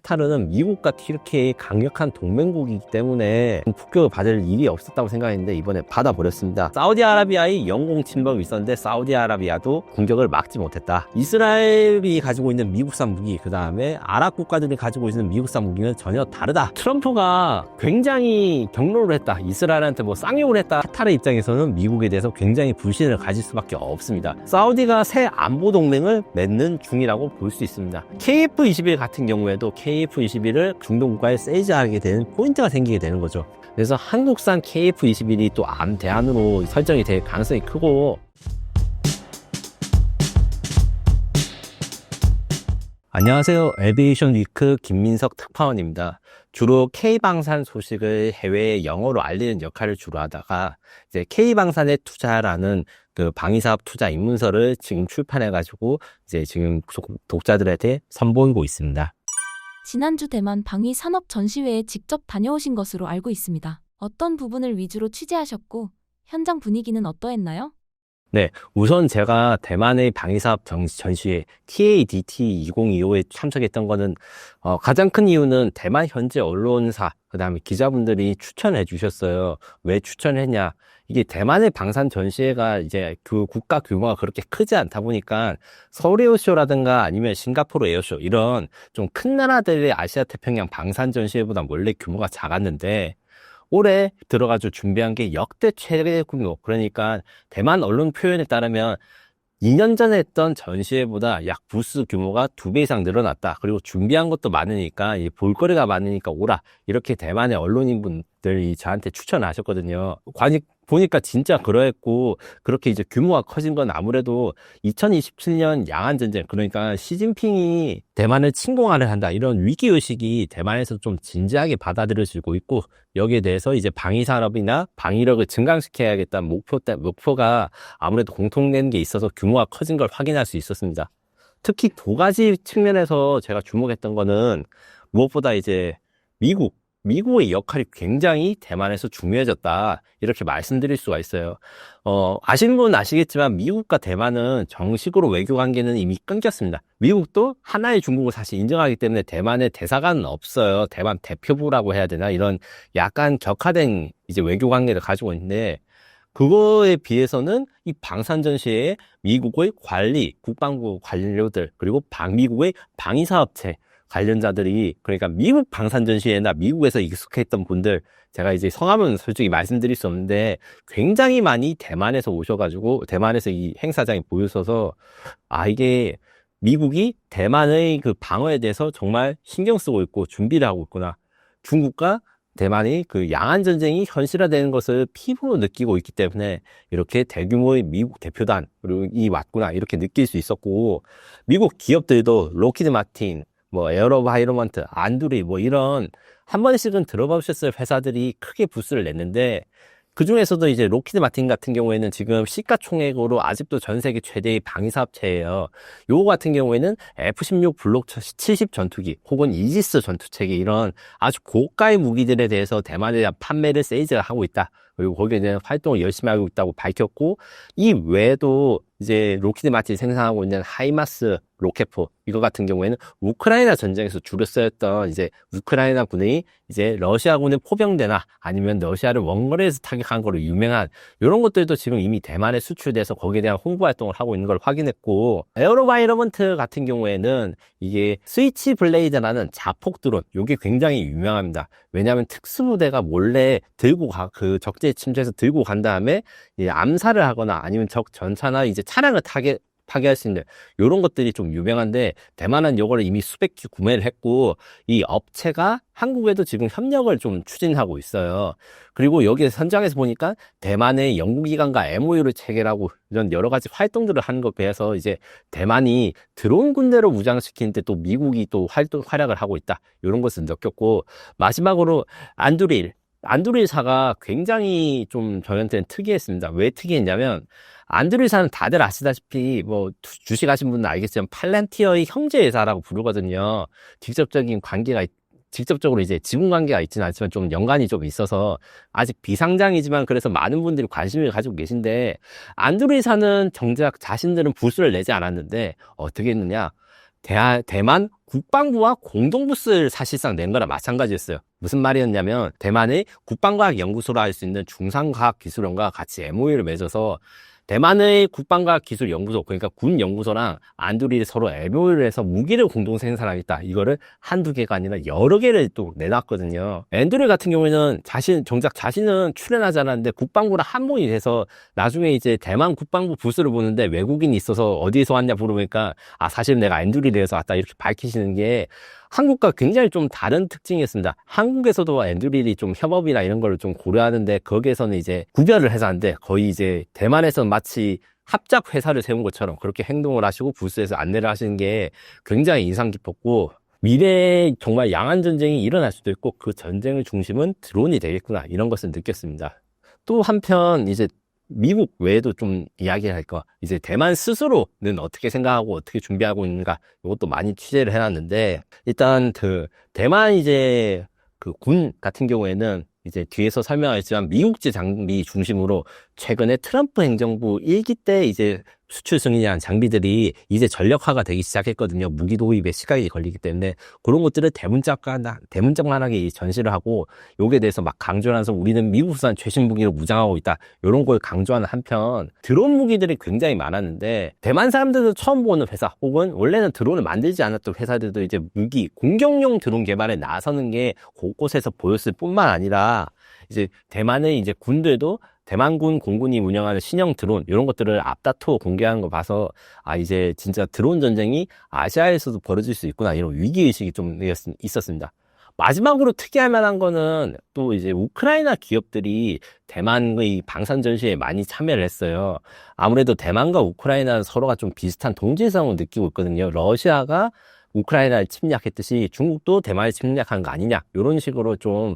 카타르는 미국과 이렇게 강력한 동맹국이기 때문에 폭격을 받을 일이 없었다고 생각했는데 이번에 받아버렸습니다. 사우디아라비아의 영공 침범이 있었는데 사우디아라비아도 공격을 막지 못했다. 이스라엘이 가지고 있는 미국산 무기, 그 다음에 아랍 국가들이 가지고 있는 미국산 무기는 전혀 다르다. 트럼프가 굉장히 경로를 했다. 이스라엘한테 뭐 쌍욕을 했다. 카타르 입장에서는 미국에 대해서 굉장히 불신을 가질 수밖에 없습니다. 사우디가 새 안보 동맹을 맺는 중이라고 볼 수 있습니다. KF-21 같은 경우에도 KF-21을 중동 국가에 세이즈하게 되는 포인트가 생기게 되는 거죠. 그래서 한국산 KF-21이 또 대안으로 설정이 될 가능성이 크고, 안녕하세요. 에비에이션 위크 김민석 특파원입니다. 주로 K방산 소식을 해외에 영어로 알리는 역할을 주로 하다가 이제 K방산에 투자라는 그 방위사업 투자 입문서를 지금 출판해가지고 이제 지금 독자들한테 선보이고 있습니다. 지난주 대만 방위산업 전시회에 직접 다녀오신 것으로 알고 있습니다. 어떤 부분을 위주로 취재하셨고 현장 분위기는 어떠했나요? 네, 우선 제가 대만의 방위사업 전시회 TADT 2025에 참석했던 거는 가장 큰 이유는 대만 현지 언론사, 그 다음에 기자분들이 추천해 주셨어요. 왜 추천했냐? 이게 대만의 방산 전시회가 이제 그 국가 규모가 그렇게 크지 않다 보니까 서울 에어쇼라든가 아니면 싱가포르 에어쇼 이런 좀 큰 나라들의 아시아 태평양 방산 전시회보다 원래 규모가 작았는데 올해 들어가지고 준비한 게 역대 최대 규모, 그러니까 대만 언론 표현에 따르면 2년 전에 했던 전시회보다 약 부스 규모가 2배 이상 늘어났다. 그리고 준비한 것도 많으니까 볼거리가 많으니까 오라. 이렇게 대만의 언론인분들이 저한테 추천하셨거든요. 보니까 진짜 그러했고, 그렇게 이제 규모가 커진 건 아무래도 2027년 양안전쟁, 그러니까 시진핑이 대만을 침공하려 한다, 이런 위기의식이 대만에서 좀 진지하게 받아들여지고 있고, 여기에 대해서 이제 방위산업이나 방위력을 증강시켜야겠다는 목표가 아무래도 공통된 게 있어서 규모가 커진 걸 확인할 수 있었습니다. 특히 두 가지 측면에서 제가 주목했던 거는 무엇보다 이제 미국의 역할이 굉장히 대만에서 중요해졌다, 이렇게 말씀드릴 수가 있어요. 아시는 분은 아시겠지만 미국과 대만은 정식으로 외교 관계는 이미 끊겼습니다. 미국도 하나의 중국을 사실 인정하기 때문에 대만에 대사관은 없어요. 대만 대표부라고 해야 되나, 이런 약간 격화된 이제 외교 관계를 가지고 있는데, 그거에 비해서는 이 방산 전시회에 미국의 국방부 관료들, 그리고 미국의 방위사업체 관련자들이, 그러니까 미국 방산 전시회나 미국에서 익숙했던 분들, 제가 이제 성함은 솔직히 말씀드릴 수 없는데 굉장히 많이 대만에서 오셔가지고 대만에서 이 행사장에 보여서서 이게 미국이 대만의 그 방어에 대해서 정말 신경 쓰고 있고 준비를 하고 있구나, 중국과 대만이 그 양안전쟁이 현실화되는 것을 피부로 느끼고 있기 때문에 이렇게 대규모의 미국 대표단 그리고 왔구나, 이렇게 느낄 수 있었고, 미국 기업들도 로키드 마틴, 뭐 에어로바이러먼트, 안두리, 뭐 이런 한 번씩은 들어보셨을 회사들이 크게 부스를 냈는데, 그 중에서도 이제 로키드 마틴 같은 경우에는 지금 시가총액으로 아직도 전 세계 최대의 방위사업체예요. 요거 같은 경우에는 F-16 블록 70 전투기 혹은 이지스 전투체계, 이런 아주 고가의 무기들에 대해서 대만에 대한 판매를 세이즈하고 있다. 그리고 거기에 대한 활동을 열심히 하고 있다고 밝혔고, 이 외에도 이제 로키드 마틴이 생산하고 있는 하이마스 로켓포, 이거 같은 경우에는 우크라이나 전쟁에서 주로 쓰였던 이제 우크라이나 군이 이제 러시아군의 포병대나 아니면 러시아를 원거리에서 타격한 거로 유명한 이런 것들도 지금 이미 대만에 수출돼서 거기에 대한 홍보 활동을 하고 있는 걸 확인했고, 에어로바이러먼트 같은 경우에는 이게 스위치 블레이드라는 자폭 드론, 이게 굉장히 유명합니다. 왜냐하면 특수부대가 몰래 그 적재 침투해서 들고 간 다음에 이제 암살을 하거나 아니면 적 전차나 이제 차량을 파괴할 수 있는 이런 것들이 좀 유명한데, 대만은 이거를 이미 수백 기 구매를 했고, 이 업체가 한국에도 지금 협력을 좀 추진하고 있어요. 그리고 여기 현장에서 보니까 대만의 연구기관과 MOU를 체결하고 이런 여러 가지 활동들을 하는 것에 비해서 이제 대만이 드론 군대로 무장시키는데 또 미국이 또 활약을 하고 있다, 이런 것을 느꼈고, 마지막으로 안드릴사가 굉장히 좀 저한테는 특이했습니다. 왜 특이했냐면, 안드릴사는 다들 아시다시피 뭐 주식하신 분은 알겠지만 팔란티어의 형제 회사라고 부르거든요. 직접적으로 이제 지분 관계가 있지는 않지만 좀 연관이 좀 있어서 아직 비상장이지만 그래서 많은 분들이 관심을 가지고 계신데, 안드릴사는 정작 자신들은 부수를 내지 않았는데 어떻게 했느냐, 대만 국방부와 공동부스를 사실상 낸 거랑 마찬가지였어요. 무슨 말이었냐면 대만의 국방과학연구소라 할 수 있는 중상과학기술원과 같이 MOU를 맺어서 대만의 국방과학기술연구소, 그러니까 군연구소랑 안두리를 서로 MOU를 해서 무기를 공동 생산하겠다. 이거를 한두 개가 아니라 여러 개를 또 내놨거든요. 안두리 같은 경우에는 정작 자신은 출연하지 않았는데 국방부랑 한모이 돼서 나중에 이제 대만 국방부 부스를 보는데 외국인이 있어서 어디에서 왔냐 물어보니까 사실 내가 안두리에서 왔다 이렇게 밝히시는 게 한국과 굉장히 좀 다른 특징이었습니다. 한국에서도 앤드릴이 좀 협업이나 이런 걸 좀 고려하는데 거기에서는 이제 구별을 해서 하는데 거의 이제 대만에서는 마치 합작 회사를 세운 것처럼 그렇게 행동을 하시고 부스에서 안내를 하시는 게 굉장히 인상 깊었고 미래에 정말 양안 전쟁이 일어날 수도 있고 그 전쟁의 중심은 드론이 되겠구나 이런 것을 느꼈습니다. 또 한편 이제 미국 외에도 좀 이야기할 거 이제 대만 스스로는 어떻게 생각하고 어떻게 준비하고 있는가 이것도 많이 취재를 해놨는데 일단 그 대만 이제 그 군 같은 경우에는 이제 뒤에서 설명하겠지만 미국제 장비 중심으로 최근에 트럼프 행정부 1기 때 이제 수출 승인한 장비들이 이제 전력화가 되기 시작했거든요. 무기 도입에 시간이 걸리기 때문에 그런 것들을 대문짝만하게 전시를 하고 여기에 대해서 막 강조하면서 우리는 미국산 최신 무기로 무장하고 있다. 이런 걸 강조하는 한편 드론 무기들이 굉장히 많았는데 대만 사람들도 처음 보는 회사 혹은 원래는 드론을 만들지 않았던 회사들도 이제 공격용 드론 개발에 나서는 게 곳곳에서 보였을 뿐만 아니라 이제 대만의 이제 군들도 대만군 공군이 운영하는 신형 드론 이런 것들을 앞다투어 공개하는 거 봐서 이제 진짜 드론 전쟁이 아시아에서도 벌어질 수 있구나 이런 위기의식이 좀 있었습니다. 마지막으로 특이할 만한 거는 또 이제 우크라이나 기업들이 대만의 방산 전시에 많이 참여를 했어요. 아무래도 대만과 우크라이나는 서로가 좀 비슷한 동질성을 느끼고 있거든요. 러시아가 우크라이나를 침략했듯이 중국도 대만을 침략한 거 아니냐 이런 식으로 좀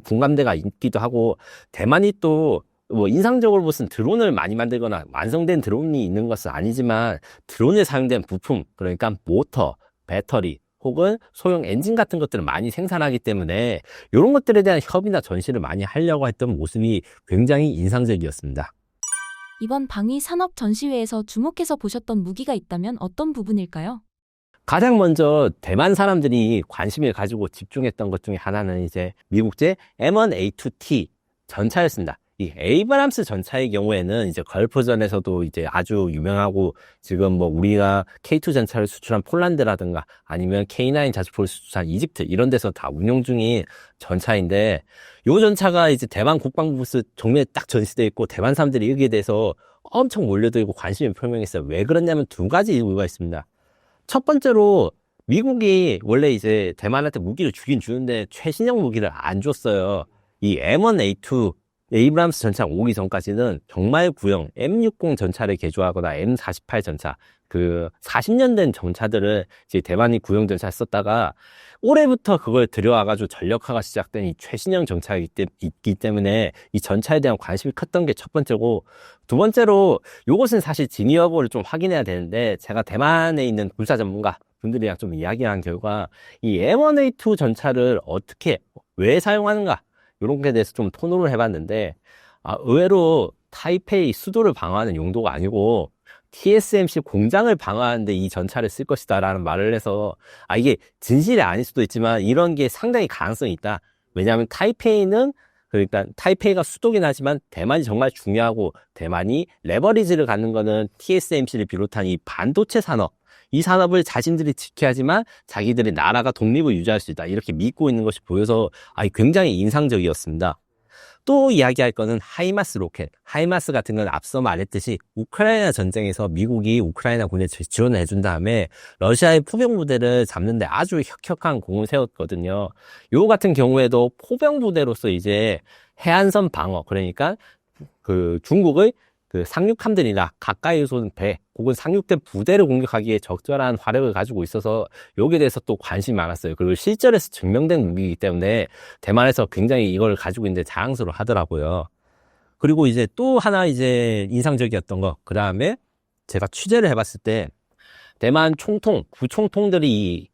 공감대가 있기도 하고 대만이 또 뭐 인상적으로 무슨 드론을 많이 만들거나 완성된 드론이 있는 것은 아니지만 드론에 사용된 부품 그러니까 모터, 배터리 혹은 소형 엔진 같은 것들을 많이 생산하기 때문에 이런 것들에 대한 협의나 전시를 많이 하려고 했던 모습이 굉장히 인상적이었습니다. 이번 방위 산업 전시회에서 주목해서 보셨던 무기가 있다면 어떤 부분일까요? 가장 먼저 대만 사람들이 관심을 가지고 집중했던 것 중에 하나는 이제 미국제 M1A2T 전차였습니다. 이 에이브람스 전차의 경우에는 이제 걸프전에서도 이제 아주 유명하고 지금 뭐 우리가 K2 전차를 수출한 폴란드라든가 아니면 K9 자주포를 수출한 이집트 이런 데서 다 운용 중인 전차인데 이 전차가 이제 대만 국방부 부스 정면에 딱 전시되어 있고 대만 사람들이 여기에 대해서 엄청 몰려들고 관심을 표명했어요. 왜 그러냐면 두 가지 이유가 있습니다. 첫 번째로 미국이 원래 이제 대만한테 무기를 주긴 주는데 최신형 무기를 안 줬어요. 이 M1A2 에이브람스 전차 오기 전까지는 정말 구형 M60 전차를 개조하거나 M48 전차 그 40년 된 전차들을 이제 대만이 구형 전차를 썼다가 올해부터 그걸 들여와가지고 전력화가 시작된 이 최신형 전차이기 때문에 이 전차에 대한 관심이 컸던 게 첫 번째고 두 번째로 요것은 사실 진위 여부를 좀 확인해야 되는데 제가 대만에 있는 군사 전문가 분들이랑 좀 이야기한 결과 이 M1A2 전차를 어떻게 왜 사용하는가 이런 것에 대해서 좀 토론을 해봤는데 의외로 타이페이 수도를 방어하는 용도가 아니고 TSMC 공장을 방어하는데 이 전차를 쓸 것이다 라는 말을 해서 이게 진실이 아닐 수도 있지만 이런 게 상당히 가능성이 있다. 왜냐하면 타이페이는 그러니까 타이페이가 수도긴 하지만 대만이 정말 중요하고 대만이 레버리지를 갖는 거는 TSMC를 비롯한 이 반도체 산업 이 산업을 자신들이 지켜야지만 자기들의 나라가 독립을 유지할 수 있다. 이렇게 믿고 있는 것이 보여서 굉장히 인상적이었습니다. 또 이야기할 거는 하이마스 로켓. 하이마스 같은 건 앞서 말했듯이 우크라이나 전쟁에서 미국이 우크라이나 군에 지원을 해준 다음에 러시아의 포병 부대를 잡는데 아주 혁혁한 공을 세웠거든요. 요 같은 경우에도 포병 부대로서 이제 해안선 방어, 그러니까 그 중국의 그 상륙함들이나 가까이서 온 배 혹은 상륙된 부대를 공격하기에 적절한 화력을 가지고 있어서 여기에 대해서 또 관심이 많았어요. 그리고 실전에서 증명된 무기이기 때문에 대만에서 굉장히 이걸 가지고 있는데 자랑스러워 하더라고요. 그리고 이제 또 하나 이제 인상적이었던 거, 그 다음에 제가 취재를 해봤을 때 대만 총통, 구총통들이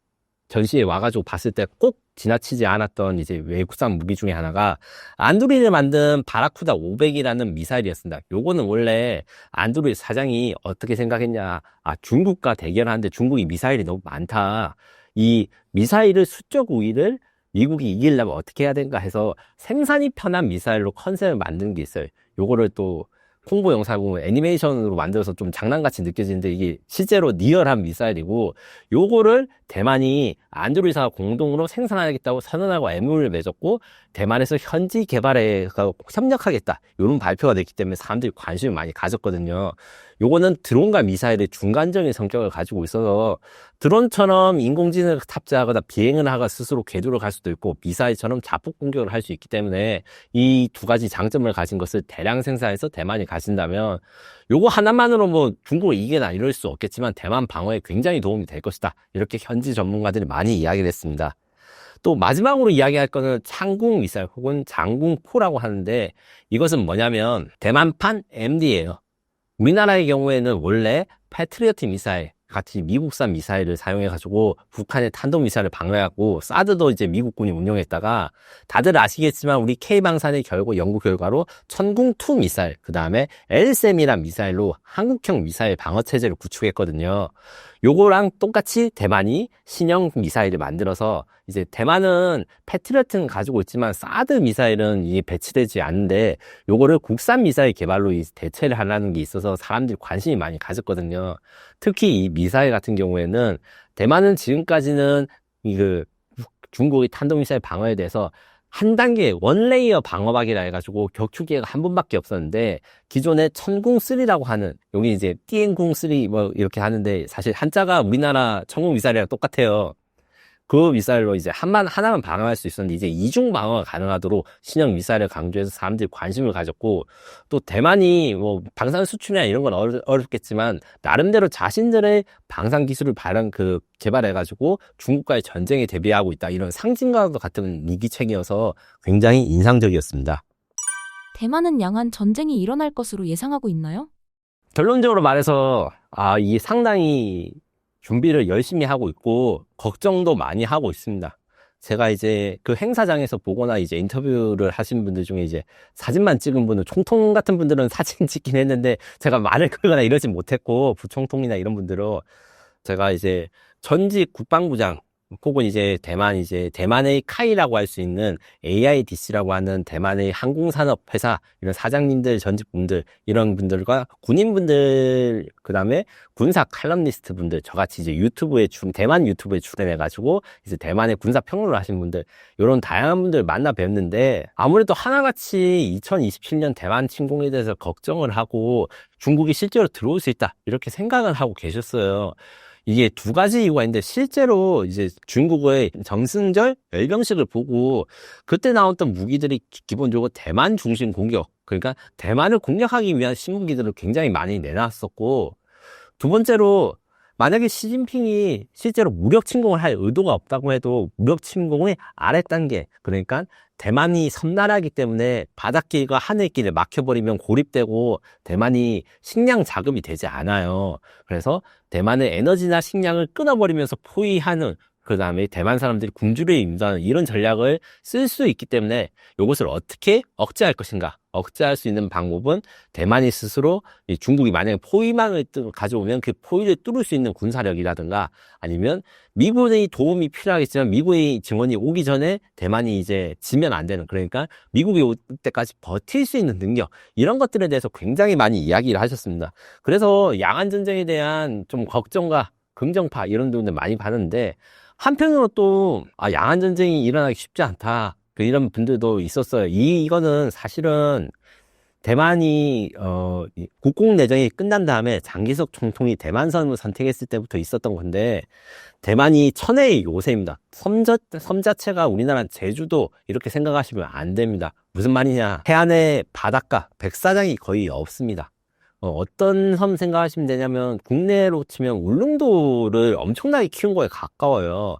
전시에 와가지고 봤을 때 꼭 지나치지 않았던 이제 외국산 무기 중에 하나가 안드로이드를 만든 바라쿠다 500이라는 미사일이었습니다. 요거는 원래 안드로이드 사장이 어떻게 생각했냐. 중국과 대결하는데 중국이 미사일이 너무 많다. 이 미사일을 수적 우위를 미국이 이기려면 어떻게 해야 되는가 해서 생산이 편한 미사일로 컨셉을 만드는 게 있어요. 요거를 또 홍보 영상 보면 애니메이션으로 만들어서 좀 장난같이 느껴지는데 이게 실제로 리얼한 미사일이고 요거를 대만이 안드로이드사와 공동으로 생산하겠다고 선언하고 MOU를 맺었고 대만에서 현지 개발에 협력하겠다 이런 발표가 됐기 때문에 사람들이 관심을 많이 가졌거든요. 요거는 드론과 미사일의 중간적인 성격을 가지고 있어서 드론처럼 인공지능을 탑재하거나 비행을 하거나 스스로 궤도를 갈 수도 있고 미사일처럼 자폭 공격을 할 수 있기 때문에 이 두 가지 장점을 가진 것을 대량 생산해서 대만이 가진다면 요거 하나만으로 뭐 중국을 이기나 이럴 수 없겠지만 대만 방어에 굉장히 도움이 될 것이다. 이렇게 현지 전문가들이 많이 이야기를 했습니다. 또 마지막으로 이야기할 거는 창궁 미사일 혹은 장궁포라고 하는데 이것은 뭐냐면 대만판 MD예요. 우리나라의 경우에는 원래 패트리어트 미사일 같이 미국산 미사일을 사용해가지고 북한의 탄도미사일을 방어하고 사드도 이제 미국군이 운용했다가 다들 아시겠지만 우리 K방산의 연구 결과로 천궁2 미사일 그 다음에 LSM이란 미사일로 한국형 미사일 방어체제를 구축했거든요. 요거랑 똑같이 대만이 신형 미사일을 만들어서 이제 대만은 패트리어트는 가지고 있지만 사드 미사일은 이게 배치되지 않는데 요거를 국산 미사일 개발로 대체를 하려는 게 있어서 사람들이 관심이 많이 가졌거든요. 특히 이 미사일 같은 경우에는 대만은 지금까지는 중국의 탄도미사일 방어에 대해서 한 단계 원레이어 방어막이라 해가지고 격추기회가 한 번밖에 없었는데 기존에 천궁3라고 하는 여기 이제 띠엔궁3 뭐 이렇게 하는데 사실 한자가 우리나라 천궁 미사일이랑 똑같아요. 그 미사일로 이제 하나만 방어할 수 있었는데 이제 이중 방어가 가능하도록 신형 미사일을 강조해서 사람들이 관심을 가졌고 또 대만이 뭐 방산 수출이나 이런 건 어렵겠지만 나름대로 자신들의 방산 기술을 개발해가지고 중국과의 전쟁에 대비하고 있다 이런 상징과도 같은 위기책이어서 굉장히 인상적이었습니다. 대만은 양안 전쟁이 일어날 것으로 예상하고 있나요? 결론적으로 말해서 이게 상당히 준비를 열심히 하고 있고 걱정도 많이 하고 있습니다. 제가 이제 그 행사장에서 보거나 이제 인터뷰를 하신 분들 중에 이제 사진만 찍은 분은 총통 같은 분들은 사진 찍긴 했는데 제가 말을 걸거나 이러진 못했고 부총통이나 이런 분들은 제가 이제 전직 국방부장 혹은 이제 대만의 카이라고 할 수 있는 AIDC라고 하는 대만의 항공산업 회사 이런 사장님들, 전직분들 이런 분들과 군인분들 그다음에 군사 칼럼니스트 분들 저같이 이제 대만 유튜브에 출연해가지고 이제 대만의 군사 평론을 하신 분들 이런 다양한 분들 만나 뵀는데 아무래도 하나같이 2027년 대만 침공에 대해서 걱정을 하고 중국이 실제로 들어올 수 있다 이렇게 생각을 하고 계셨어요. 이게 두 가지 이유가 있는데 실제로 이제 중국의 정승절 열병식을 보고 그때 나왔던 무기들이 기본적으로 대만 중심 공격 그러니까 대만을 공략하기 위한 신무기들을 굉장히 많이 내놨었고 두 번째로 만약에 시진핑이 실제로 무력 침공을 할 의도가 없다고 해도 무력 침공의 아래 단계 그러니까 대만이 섬나라이기 때문에 바닷길과 하늘길을 막혀버리면 고립되고 대만이 식량 자급이 되지 않아요. 그래서 대만의 에너지나 식량을 끊어버리면서 포위하는 그 다음에 대만 사람들이 굶주려 인도하는 이런 전략을 쓸 수 있기 때문에 이것을 어떻게 억제할 것인가 억제할 수 있는 방법은 대만이 스스로 중국이 만약에 포위망을 가져오면 그 포위를 뚫을 수 있는 군사력이라든가 아니면 미국의 도움이 필요하겠지만 미국의 증원이 오기 전에 대만이 이제 지면 안 되는 그러니까 미국이 올 때까지 버틸 수 있는 능력 이런 것들에 대해서 굉장히 많이 이야기를 하셨습니다. 그래서 양안전쟁에 대한 좀 걱정과 긍정파 이런 분들 많이 봤는데 한편으로 또 양안전쟁이 일어나기 쉽지 않다 이런 분들도 있었어요. 이거는 사실은 대만이 국공내정이 끝난 다음에 장기석 총통이 대만선을 선택했을 때부터 있었던 건데 대만이 천혜의 요새입니다. 섬 자체가 우리나라 제주도 이렇게 생각하시면 안 됩니다. 무슨 말이냐 해안에 바닷가 백사장이 거의 없습니다. 어떤 섬 생각하시면 되냐면 국내로 치면 울릉도를 엄청나게 키운 거에 가까워요.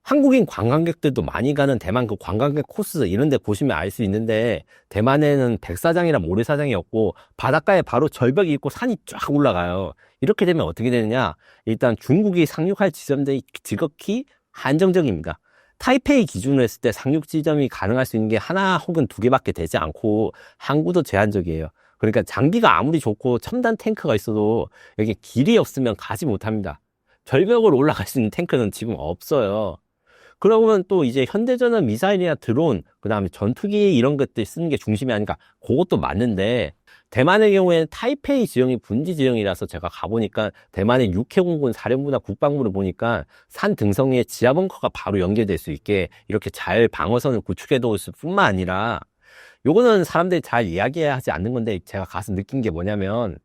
한국인 관광객들도 많이 가는 대만 그 관광객 코스 이런 데 보시면 알 수 있는데 대만에는 백사장이나 모래사장이 없고 바닷가에 바로 절벽이 있고 산이 쫙 올라가요. 이렇게 되면 어떻게 되느냐? 일단 중국이 상륙할 지점들이 지극히 한정적입니다. 타이페이 기준으로 했을 때 상륙 지점이 가능할 수 있는 게 하나 혹은 두 개밖에 되지 않고 항구도 제한적이에요. 그러니까 장비가 아무리 좋고 첨단 탱크가 있어도 여기 길이 없으면 가지 못합니다. 절벽으로 올라갈 수 있는 탱크는 지금 없어요. 그러면 또 이제 현대전은 미사일이나 드론, 그 다음에 전투기 이런 것들 쓰는 게 중심이 아닌가. 그것도 맞는데, 대만의 경우에는 타이페이 지형이 분지 지형이라서 제가 가보니까 대만의 육해공군 사령부나 국방부를 보니까 산 등성이에 지하 벙커가 바로 연결될 수 있게 이렇게 잘 방어선을 구축해 놓을 뿐만 아니라, 요거는 사람들이 잘 이야기하지 않는 건데 제가 가서 느낀 게 뭐냐면,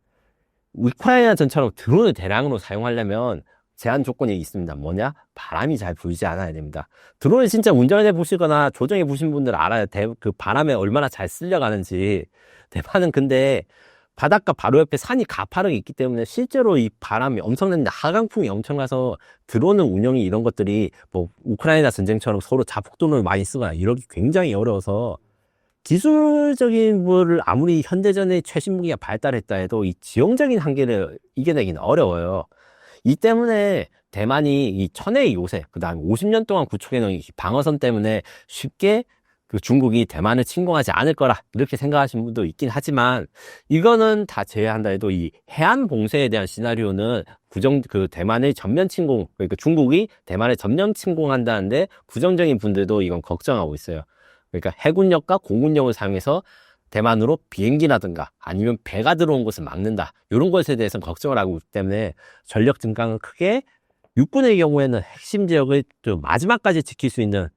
우크라이나 전처럼 드론을 대량으로 사용하려면 제한 조건이 있습니다. 뭐냐? 바람이 잘 불지 않아야 됩니다. 드론을 진짜 운전해 보시거나 조정해 보신 분들 알아요. 그 바람에 얼마나 잘 쓸려가는지. 대만은 근데 바닷가 바로 옆에 산이 가파르게 있기 때문에 실제로 이 바람이 엄청난데 하강풍이 엄청나서 드론은 운영이 이런 것들이 뭐 우크라이나 전쟁처럼 서로 자폭도를 많이 쓰거나 이러기 굉장히 어려워서 기술적인 거를 아무리 현대전의 최신 무기가 발달했다 해도 이 지형적인 한계를 이겨내기는 어려워요. 이 때문에 대만이 이 천혜의 요새, 그 다음에 50년 동안 구축해놓은 이 방어선 때문에 쉽게 그 중국이 대만을 침공하지 않을 거라 이렇게 생각하시는 분도 있긴 하지만 이거는 다 제외한다 해도 이 해안 봉쇄에 대한 시나리오는 그 대만의 전면 침공, 그러니까 중국이 대만을 전면 침공한다는데 부정적인 분들도 이건 걱정하고 있어요. 그러니까 해군력과 공군력을 사용해서 대만으로 비행기라든가 아니면 배가 들어온 것을 막는다. 이런 것에 대해서는 걱정을 하고 있기 때문에 전력 증강은 크게 육군의 경우에는 핵심 지역을 좀 마지막까지 지킬 수 있는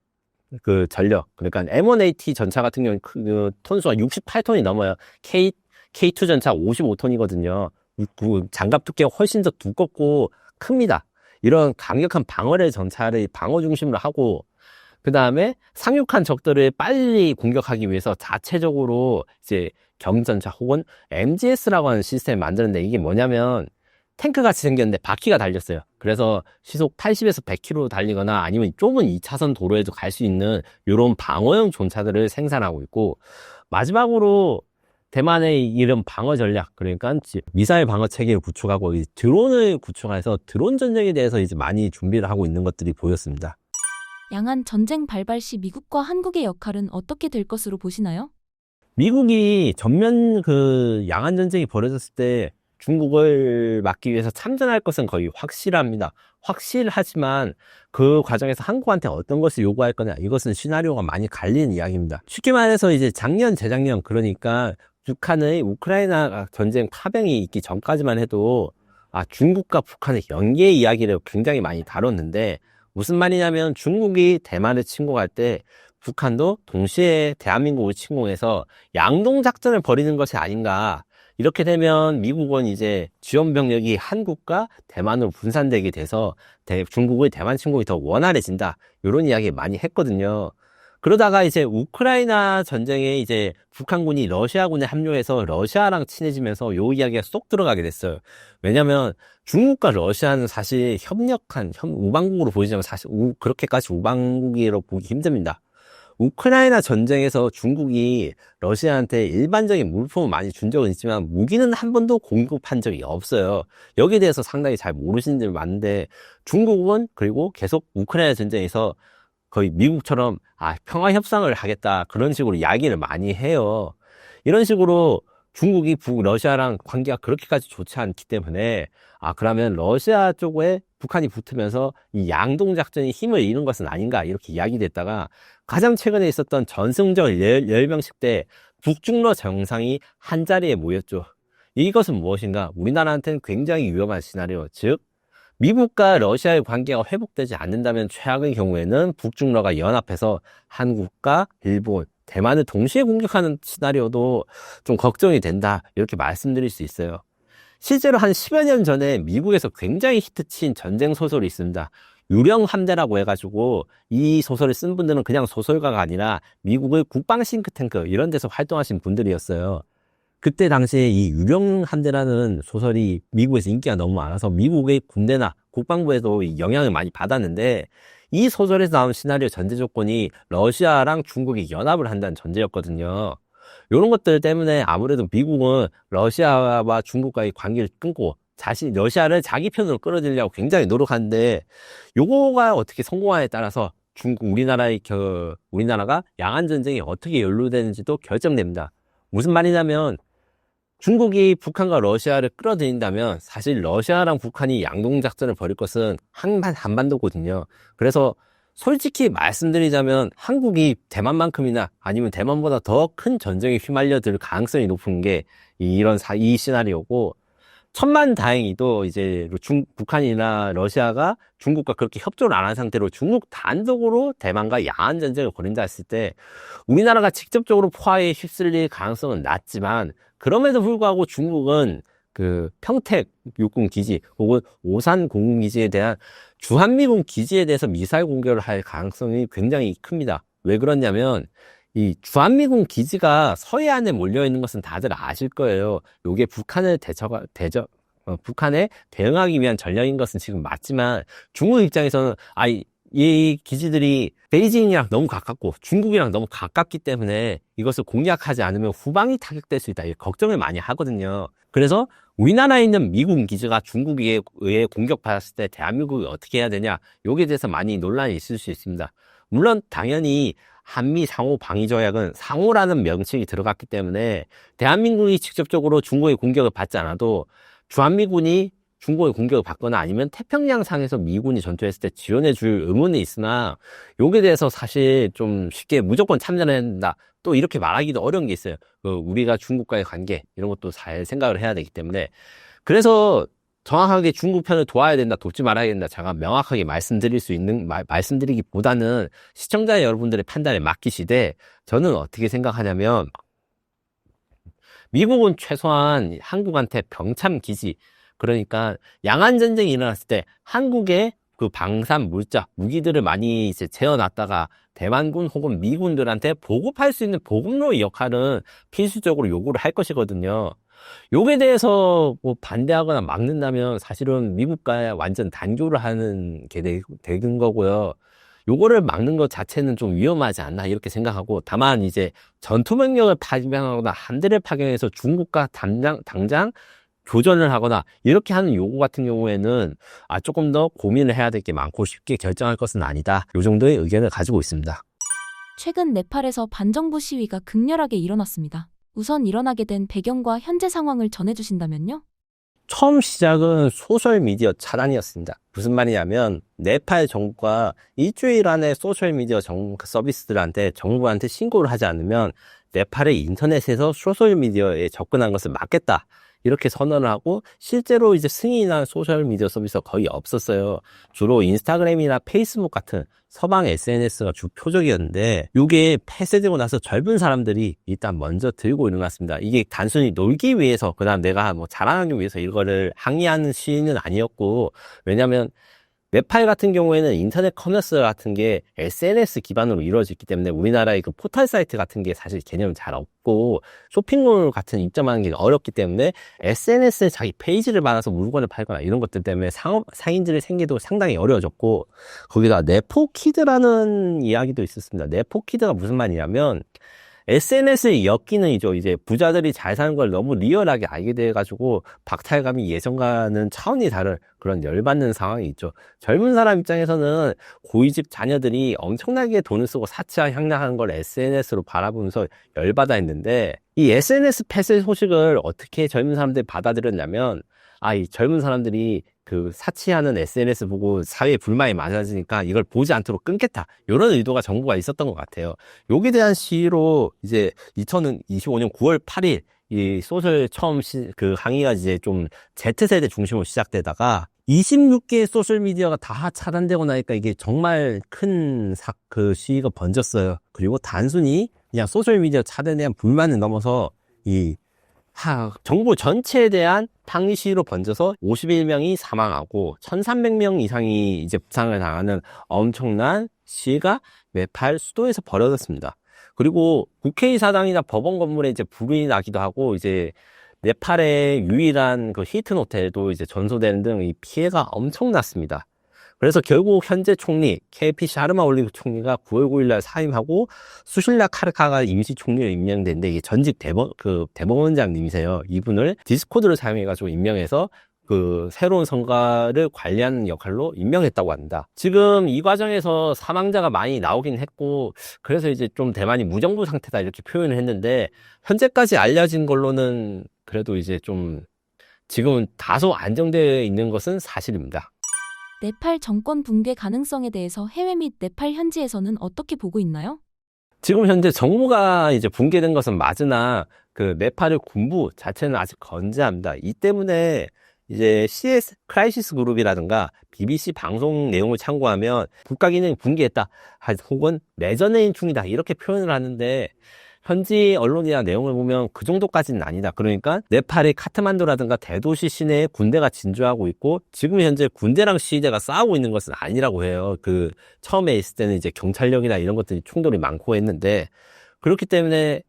그 전력. 그러니까 M1AT 전차 같은 경우는 그 톤수가 68톤이 넘어요. K2 전차 55톤이거든요. 그 장갑 두께가 훨씬 더 두껍고 큽니다. 이런 강력한 방어의 전차를 방어 중심으로 하고 그 다음에 상륙한 적들을 빨리 공격하기 위해서 자체적으로 이제 경전차 혹은 MGS라고 하는 시스템을 만드는데 이게 뭐냐면 탱크 같이 생겼는데 바퀴가 달렸어요. 그래서 시속 80에서 100km 달리거나 아니면 좁은 2차선 도로에도 갈 수 있는 이런 방어용 전차들을 생산하고 있고 마지막으로 대만의 이런 방어 전략, 그러니까 미사일 방어 체계를 구축하고 드론을 구축해서 드론 전쟁에 대해서 이제 많이 준비를 하고 있는 것들이 보였습니다. 양안 전쟁 발발 시 미국과 한국의 역할은 어떻게 될 것으로 보시나요? 미국이 전면 그 양안 전쟁이 벌어졌을 때 중국을 막기 위해서 참전할 것은 거의 확실합니다. 확실하지만 그 과정에서 한국한테 어떤 것을 요구할 거냐, 이것은 시나리오가 많이 갈리는 이야기입니다. 쉽게 말해서 이제 작년, 재작년, 그러니까 북한의 우크라이나 전쟁 파병이 있기 전까지만 해도 중국과 북한의 연계 이야기를 굉장히 많이 다뤘는데 무슨 말이냐면 중국이 대만을 침공할 때 북한도 동시에 대한민국을 침공해서 양동작전을 벌이는 것이 아닌가. 이렇게 되면 미국은 이제 지원 병력이 한국과 대만으로 분산되게 돼서 중국의 대만 침공이 더 원활해진다. 이런 이야기 많이 했거든요. 그러다가 이제 우크라이나 전쟁에 이제 북한군이 러시아군에 합류해서 러시아랑 친해지면서 요 이야기가 쏙 들어가게 됐어요. 왜냐면 중국과 러시아는 사실 협력한 우방국으로 보이지만 사실 그렇게까지 우방국으로 보기 힘듭니다. 우크라이나 전쟁에서 중국이 러시아한테 일반적인 물품을 많이 준 적은 있지만 무기는 한 번도 공급한 적이 없어요. 여기에 대해서 상당히 잘 모르시는 분들 많은데 중국은 그리고 계속 우크라이나 전쟁에서 거의 미국처럼 평화 협상을 하겠다 그런 식으로 이야기를 많이 해요. 이런 식으로 중국이 러시아랑 관계가 그렇게까지 좋지 않기 때문에 그러면 러시아 쪽에 북한이 붙으면서 이 양동작전이 힘을 잃은 것은 아닌가 이렇게 이야기됐다가 가장 최근에 있었던 전승절 열병식 때 북중러 정상이 한자리에 모였죠. 이것은 무엇인가? 우리나라한테는 굉장히 위험한 시나리오, 즉 미국과 러시아의 관계가 회복되지 않는다면 최악의 경우에는 북중러가 연합해서 한국과 일본, 대만을 동시에 공격하는 시나리오도 좀 걱정이 된다 이렇게 말씀드릴 수 있어요. 실제로 한 10여 년 전에 미국에서 굉장히 히트친 전쟁 소설이 있습니다. 유령함대라고 해가지고 이 소설을 쓴 분들은 그냥 소설가가 아니라 미국의 국방 싱크탱크 이런 데서 활동하신 분들이었어요. 그때 당시에 이 유령함대라는 소설이 미국에서 인기가 너무 많아서 미국의 군대나 국방부에도 영향을 많이 받았는데 이 소설에서 나온 시나리오 전제 조건이 러시아랑 중국이 연합을 한다는 전제였거든요. 이런 것들 때문에 아무래도 미국은 러시아와 중국과의 관계를 끊고 러시아를 자기 편으로 끌어들이려고 굉장히 노력하는데, 요거가 어떻게 성공하에 따라서 우리나라가 양안 전쟁이 어떻게 연루되는지도 결정됩니다. 무슨 말이냐면, 중국이 북한과 러시아를 끌어들인다면 사실 러시아랑 북한이 양동작전을 벌일 것은 한반도거든요. 그래서 솔직히 말씀드리자면 한국이 대만만큼이나 아니면 대만보다 더 큰 전쟁에 휘말려 들 가능성이 높은 게 이 시나리오고, 천만다행히도 이제 북한이나 러시아가 중국과 그렇게 협조를 안 한 상태로 중국 단독으로 대만과 야한 전쟁을 벌인다 했을 때 우리나라가 직접적으로 포화에 휩쓸릴 가능성은 낮지만, 그럼에도 불구하고 중국은 그 평택 육군 기지 혹은 오산 공군 기지에 대한 주한미군 기지에 대해서 미사일 공격을 할 가능성이 굉장히 큽니다. 왜 그러냐면 이 주한미군 기지가 서해안에 몰려 있는 것은 다들 아실 거예요. 이게 북한에 대응하기 위한 전략인 것은 지금 맞지만, 중국 입장에서는 이 기지들이 베이징이랑 너무 가깝고 중국이랑 너무 가깝기 때문에 이것을 공략하지 않으면 후방이 타격될 수 있다, 이 걱정을 많이 하거든요. 그래서 우리나라에 있는 미군 기지가 중국에 의해 공격받았을 때 대한민국이 어떻게 해야 되냐, 여기에 대해서 많이 논란이 있을 수 있습니다. 물론 당연히 한미 상호 방위 조약은 상호라는 명칭이 들어갔기 때문에 대한민국이 직접적으로 중국의 공격을 받지 않아도 주한미군이 중국의 공격을 받거나 아니면 태평양상에서 미군이 전투했을 때 지원해줄 의무는 있으나, 여기에 대해서 사실 좀 쉽게 무조건 참전해야 된다, 또 이렇게 말하기도 어려운 게 있어요. 우리가 중국과의 관계 이런 것도 잘 생각을 해야 되기 때문에. 그래서 정확하게 중국 편을 도와야 된다, 돕지 말아야 된다, 제가 명확하게 말씀드리기보다는 시청자 여러분들의 판단에 맡기시되, 저는 어떻게 생각하냐면 미국은 최소한 한국한테 병참 기지, 그러니까 양안 전쟁이 일어났을 때 한국의 그 방산 물자 무기들을 많이 이제 재어놨다가 대만군 혹은 미군들한테 보급할 수 있는 보급로의 역할은 필수적으로 요구를 할 것이거든요. 요게 대해서 뭐 반대하거나 막는다면 사실은 미국과 완전 단교를 하는 게 되는 거고요. 요거를 막는 것 자체는 좀 위험하지 않나 이렇게 생각하고, 다만 이제 전투명령을 파병하거나 함대를 파견해서 중국과 당장 교전을 하거나 이렇게 하는 요구 같은 경우에는 조금 더 고민을 해야 될 게 많고 쉽게 결정할 것은 아니다, 요 정도의 의견을 가지고 있습니다. 최근 네팔에서 반정부 시위가 극렬하게 일어났습니다. 우선 일어나게 된 배경과 현재 상황을 전해주신다면요? 처음 시작은 소셜미디어 차단이었습니다. 무슨 말이냐면 네팔 정부가 일주일 안에 소셜미디어 서비스들한테 정부한테 신고를 하지 않으면 네팔의 인터넷에서 소셜미디어에 접근한 것을 막겠다, 이렇게 선언을 하고, 실제로 이제 승인이 난 소셜미디어 서비스가 거의 없었어요. 주로 인스타그램이나 페이스북 같은 서방 SNS가 주 표적이었는데, 이게 폐쇄되고 나서 젊은 사람들이 일단 먼저 들고 일어났습니다. 이게 단순히 놀기 위해서, 그다음 내가 뭐 자랑하기 위해서 이거를 항의하는 시위는 아니었고, 왜냐면 네팔 같은 경우에는 인터넷 커머스 같은 게 SNS 기반으로 이루어졌기 때문에 우리나라의 그 포털 사이트 같은 게 사실 개념이 잘 없고, 쇼핑몰 같은 입점하는 게 어렵기 때문에 SNS에 자기 페이지를 받아서 물건을 팔거나 이런 것들 때문에 상인들의 생계도 상당히 어려워졌고, 거기다 네포키드라는 이야기도 있었습니다. 네포키드가 무슨 말이냐면 SNS의 엮기는이죠. 이제 부자들이 잘 사는 걸 너무 리얼하게 알게 돼가지고 박탈감이 예전과는 차원이 다른 그런 열받는 상황이 있죠. 젊은 사람 입장에서는 고위직 자녀들이 엄청나게 돈을 쓰고 사치와 향락하는 걸 SNS로 바라보면서 열받아 했는데, 이 SNS 폐쇄 소식을 어떻게 젊은 사람들이 받아들였냐면, 이 젊은 사람들이 그 사치하는 SNS 보고 사회에 불만이 많아지니까 이걸 보지 않도록 끊겠다, 이런 의도가 정부가 있었던 것 같아요. 여기에 대한 시위로 이제 2025년 9월 8일 이 소셜 처음 그 항의가 이제 좀 Z세대 중심으로 시작되다가 26개의 소셜미디어가 다 차단되고 나니까 이게 정말 큰 그 시위가 번졌어요. 그리고 단순히 그냥 소셜미디어 차단에 대한 불만을 넘어서 정부 전체에 대한 항의 시위로 번져서 51명이 사망하고 1,300명 이상이 이제 부상을 당하는 엄청난 시위가 네팔 수도에서 벌어졌습니다. 그리고 국회의사당이나 법원 건물에 이제 불이 나기도 하고, 이제 네팔의 유일한 그 힐튼 호텔도 이제 전소되는 등 이 피해가 엄청났습니다. 그래서 결국 현재 총리 KP 샤르마 올리브 총리가 9월 9일날 사임하고 수실라 카르카가 임시 총리로 임명됐는데, 이게 전직 대법원장님이세요. 이분을 디스코드를 사용해가지고 임명해서 그 새로운 성과를 관리하는 역할로 임명했다고 합니다. 지금 이 과정에서 사망자가 많이 나오긴 했고, 그래서 이제 좀 대만이 무정부 상태다 이렇게 표현을 했는데, 현재까지 알려진 걸로는 그래도 이제 좀 지금은 다소 안정되어 있는 것은 사실입니다. 네팔 정권 붕괴 가능성에 대해서 해외 및 네팔 현지에서는 어떻게 보고 있나요? 지금 현재 정부가 이제 붕괴된 것은 맞으나 그 네팔의 군부 자체는 아직 건재합니다. 이 때문에 이제 CS 크라이시스 그룹이라든가 BBC 방송 내용을 참고하면 국가 기능이 붕괴했다 혹은 내전의 인충이다 이렇게 표현을 하는데, 현지 언론이나 내용을 보면 그 정도까지는 아니다. 그러니까 네팔의 카트만두라든가 대도시 시내에 군대가 진주하고 있고, 지금 현재 군대랑 시위대가 싸우고 있는 것은 아니라고 해요. 그 처음에 있을 때는 이제 경찰력이나 이런 것들이 충돌이 많고 했는데, 그렇기 때문에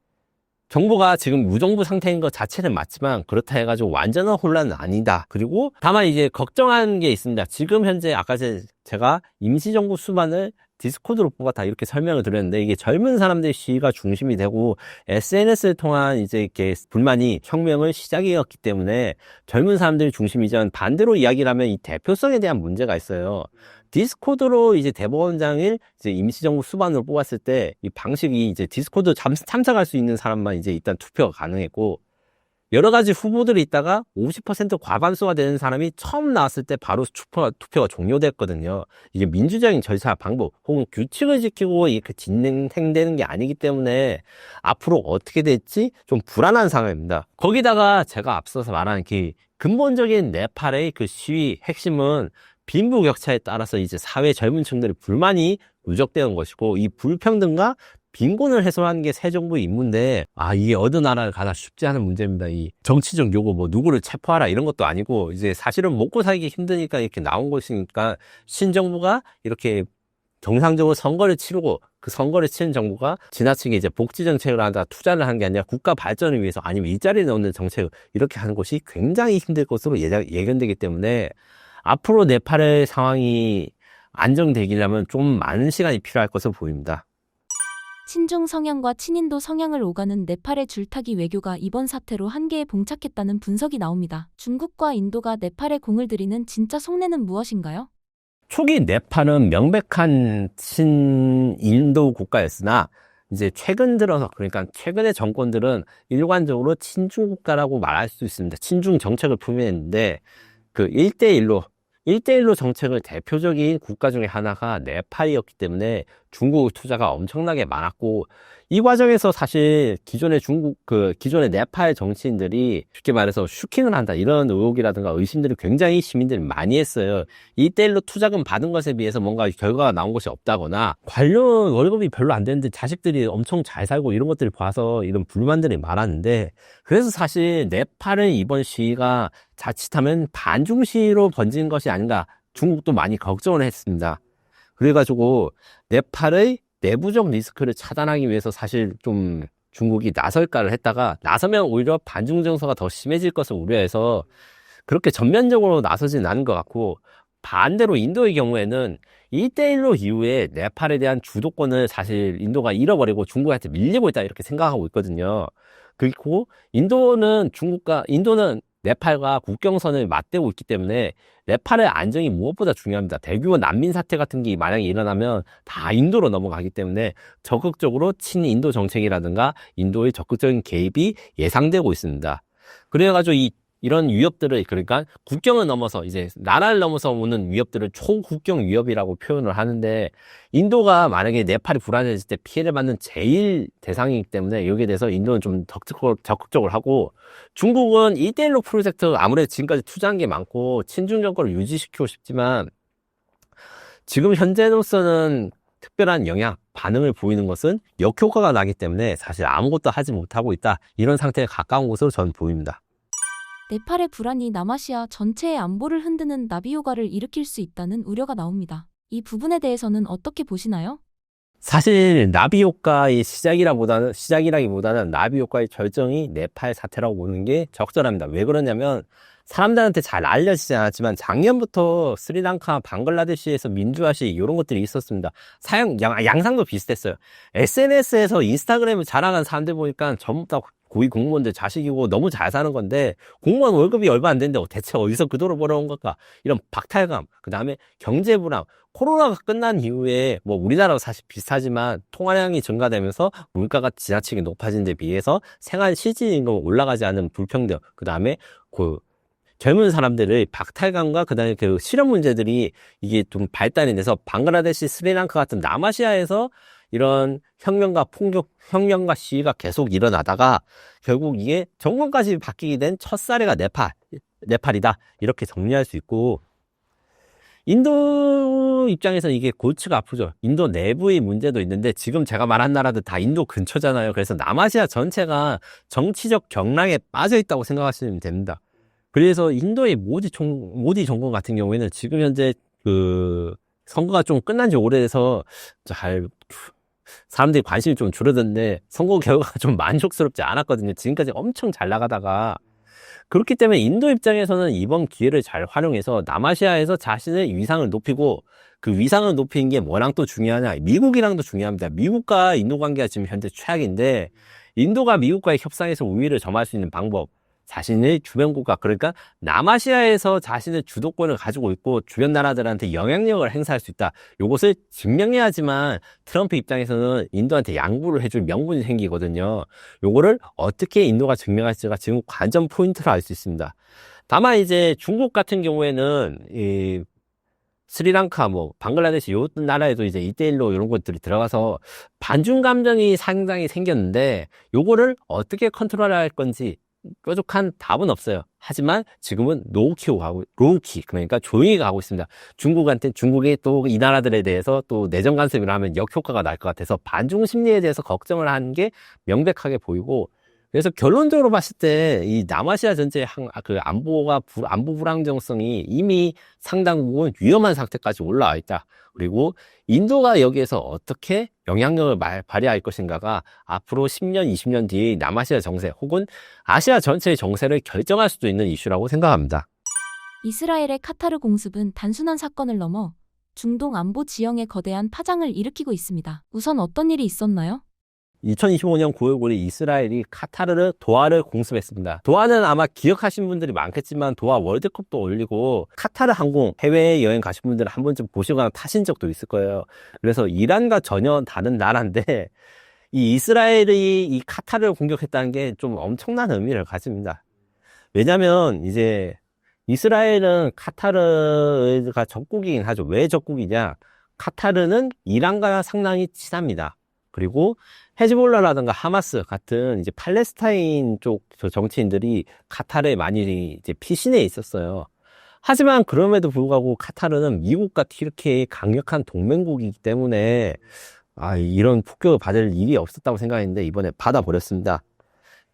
정부가 지금 무정부 상태인 것 자체는 맞지만 그렇다 해가지고 완전한 혼란은 아니다. 그리고 다만 이제 걱정하는 게 있습니다. 지금 현재 아까 제가 임시정부 수반을 디스코드로 뽑았다 이렇게 설명을 드렸는데, 이게 젊은 사람들의 시위가 중심이 되고 SNS를 통한 이제 이렇게 불만이 혁명을 시작이었기 때문에 젊은 사람들이 중심이지만, 반대로 이야기를 하면 이 대표성에 대한 문제가 있어요. 디스코드로 이제 대법원장을 이제 임시정부 수반으로 뽑았을 때 이 방식이 이제 디스코드 참석할 수 있는 사람만 이제 일단 투표가 가능했고, 여러 가지 후보들이 있다가 50% 과반수가 되는 사람이 처음 나왔을 때 바로 투표가 종료됐거든요. 이게 민주적인 절차 방법 혹은 규칙을 지키고 이렇게 진행되는 게 아니기 때문에 앞으로 어떻게 될지 좀 불안한 상황입니다. 거기다가 제가 앞서서 말한 그 근본적인 네팔의 그 시위 핵심은 빈부격차에 따라서 이제 사회 젊은 층들의 불만이 누적되는 것이고, 이 불평등과 빈곤을 해소하는 게 새 정부의 임무인데, 이게 어느 나라를 가나 쉽지 않은 문제입니다. 이 정치적 요구, 뭐 누구를 체포하라 이런 것도 아니고, 이제 사실은 먹고 살기 힘드니까 이렇게 나온 것이니까, 신정부가 이렇게 정상적으로 선거를 치르고, 그 선거를 치른 정부가 지나치게 이제 복지 정책을 하다 투자를 하는 게 아니라 국가 발전을 위해서 아니면 일자리를 넣는 정책을 이렇게 하는 것이 굉장히 힘들 것으로 예견되기 때문에, 앞으로 네팔의 상황이 안정되기려면 좀 많은 시간이 필요할 것으로 보입니다. 친중 성향과 친인도 성향을 오가는 네팔의 줄타기 외교가 이번 사태로 한계에 봉착했다는 분석이 나옵니다. 중국과 인도가 네팔에 공을 들이는 진짜 속내는 무엇인가요? 초기 네팔은 명백한 친인도 국가였으나, 이제 최근 들어서, 그러니까 최근의 정권들은 일관적으로 친중 국가라고 말할 수 있습니다. 친중 정책을 표명했는데, 그 1대1로 정책을 대표적인 국가 중에 하나가 네팔이었기 때문에 중국 투자가 엄청나게 많았고, 이 과정에서 사실 기존의 네팔 정치인들이 쉽게 말해서 슈킹을 한다 이런 의혹이라든가 의심들을 굉장히 시민들이 많이 했어요. 1대1로 투자금 받은 것에 비해서 뭔가 결과가 나온 것이 없다거나, 관료 월급이 별로 안 되는데 자식들이 엄청 잘 살고 이런 것들을 봐서 이런 불만들이 많았는데, 그래서 사실 네팔의 이번 시위가 자칫하면 반중 시위로 번진 것이 아닌가 중국도 많이 걱정을 했습니다. 그래가지고 네팔의 내부적 리스크를 차단하기 위해서 사실 좀 중국이 나설까를 했다가, 나서면 오히려 반중 정서가 더 심해질 것을 우려해서 그렇게 전면적으로 나서진 않은 것 같고, 반대로 인도의 경우에는 1대1로 이후에 네팔에 대한 주도권을 사실 인도가 잃어버리고 중국한테 밀리고 있다 이렇게 생각하고 있거든요. 그리고 인도는 네팔과 국경선을 맞대고 있기 때문에 네팔의 안정이 무엇보다 중요합니다. 대규모 난민 사태 같은 게 만약에 일어나면 다 인도로 넘어가기 때문에 적극적으로 친인도 정책이라든가 인도의 적극적인 개입이 예상되고 있습니다. 그래가지고 이런 위협들을, 그러니까 국경을 넘어서 이제 나라를 넘어서 오는 위협들을 초국경 위협이라고 표현을 하는데, 인도가 만약에 네팔이 불안해질 때 피해를 받는 제일 대상이기 때문에 여기에 대해서 인도는 좀 적극적으로 하고, 중국은 1대1로 프로젝트 아무래도 지금까지 투자한 게 많고 친중 정권을 유지시키고 싶지만, 지금 현재로서는 특별한 반응을 보이는 것은 역효과가 나기 때문에 사실 아무것도 하지 못하고 있다, 이런 상태에 가까운 것으로 저는 보입니다. 네팔의 불안이 남아시아 전체의 안보를 흔드는 나비효과를 일으킬 수 있다는 우려가 나옵니다. 이 부분에 대해서는 어떻게 보시나요? 사실 나비 효과의 시작이라기보다는 나비 효과의 절정이 네팔 사태라고 보는 게 적절합니다. 왜 그러냐면, 사람들한테 잘 알려지지 않았지만 작년부터 스리랑카, 방글라데시에서 민주화 시위 이런 것들이 있었습니다. 양상도 비슷했어요. SNS에서 인스타그램을 자랑한 사람들 보니까 전부 다 고위 공무원들 자식이고 너무 잘 사는 건데 공무원 월급이 얼마 안 되는데 대체 어디서 그 돈을 벌어온 걸까? 이런 박탈감, 그 다음에 경제 불안. 코로나가 끝난 이후에 뭐 우리나라도 사실 비슷하지만 통화량이 증가되면서 물가가 지나치게 높아진 데 비해서 생활 실질임금 올라가지 않는 불평등, 그 다음에 그 젊은 사람들의 박탈감과 그다음에 그 실업 문제들이 이게 좀 발달이 돼서 방글라데시, 스리랑카 같은 남아시아에서 이런 혁명과 시위가 계속 일어나다가 결국 이게 정권까지 바뀌게 된 첫 사례가 네팔이다. 이렇게 정리할 수 있고, 인도 입장에서는 이게 골치가 아프죠. 인도 내부의 문제도 있는데 지금 제가 말한 나라들 다 인도 근처잖아요. 그래서 남아시아 전체가 정치적 경랑에 빠져 있다고 생각하시면 됩니다. 그래서 인도의 모디 정권 같은 경우에는 지금 현재 그 선거가 좀 끝난 지 오래돼서 사람들이 관심이 좀 줄어드는데 선거 결과가 좀 만족스럽지 않았거든요. 지금까지 엄청 잘 나가다가. 그렇기 때문에 인도 입장에서는 이번 기회를 잘 활용해서 남아시아에서 자신의 위상을 높이고, 그 위상을 높이는 게 뭐랑 또 중요하냐? 미국이랑도 중요합니다. 미국과 인도 관계가 지금 현재 최악인데, 인도가 미국과의 협상에서 우위를 점할 수 있는 방법, 자신의 주변 국가, 그러니까 남아시아에서 자신의 주도권을 가지고 있고 주변 나라들한테 영향력을 행사할 수 있다. 요것을 증명해야지만 트럼프 입장에서는 인도한테 양보를 해줄 명분이 생기거든요. 요거를 어떻게 인도가 증명할지가 지금 관전 포인트로 알 수 있습니다. 다만 이제 중국 같은 경우에는 이 스리랑카, 뭐 방글라데시 요 나라에도 이제 1대1로 이런 것들이 들어가서 반중 감정이 상당히 생겼는데 요거를 어떻게 컨트롤할 건지 뾰족한 답은 없어요. 하지만 지금은 로우키, 그러니까 조용히 가고 있습니다. 중국이 또 이 나라들에 대해서 또 내정 간섭을 하면 역효과가 날 것 같아서 반중 심리에 대해서 걱정을 하는 게 명백하게 보이고, 그래서 결론적으로 봤을 때 이 남아시아 전체의 안보 불안정성이 이미 상당 부분 위험한 상태까지 올라와 있다. 그리고 인도가 여기에서 어떻게 영향력을 발휘할 것인가가 앞으로 10년, 20년 뒤의 남아시아 정세 혹은 아시아 전체의 정세를 결정할 수도 있는 이슈라고 생각합니다. 이스라엘의 카타르 공습은 단순한 사건을 넘어 중동 안보 지형에 거대한 파장을 일으키고 있습니다. 우선 어떤 일이 있었나요? 2025년 9월 9일 이스라엘이 도하를 공습했습니다. 도하는 아마 기억하신 분들이 많겠지만 도하 월드컵도 올리고 카타르 항공 해외 여행 가신 분들은 한 번쯤 보시거나 타신 적도 있을 거예요. 그래서 이란과 전혀 다른 나라인데 이 이스라엘이 이 카타르를 공격했다는 게 좀 엄청난 의미를 가집니다. 왜냐면 이제 이스라엘은 카타르가 적국이긴 하죠. 왜 적국이냐? 카타르는 이란과 상당히 친합니다. 그리고 헤즈볼라라든가 하마스 같은 이제 팔레스타인 쪽 정치인들이 카타르에 많이 이제 피신해 있었어요. 하지만 그럼에도 불구하고 카타르는 미국과 튀르키예의 강력한 동맹국이기 때문에 이런 폭격을 받을 일이 없었다고 생각했는데 이번에 받아버렸습니다.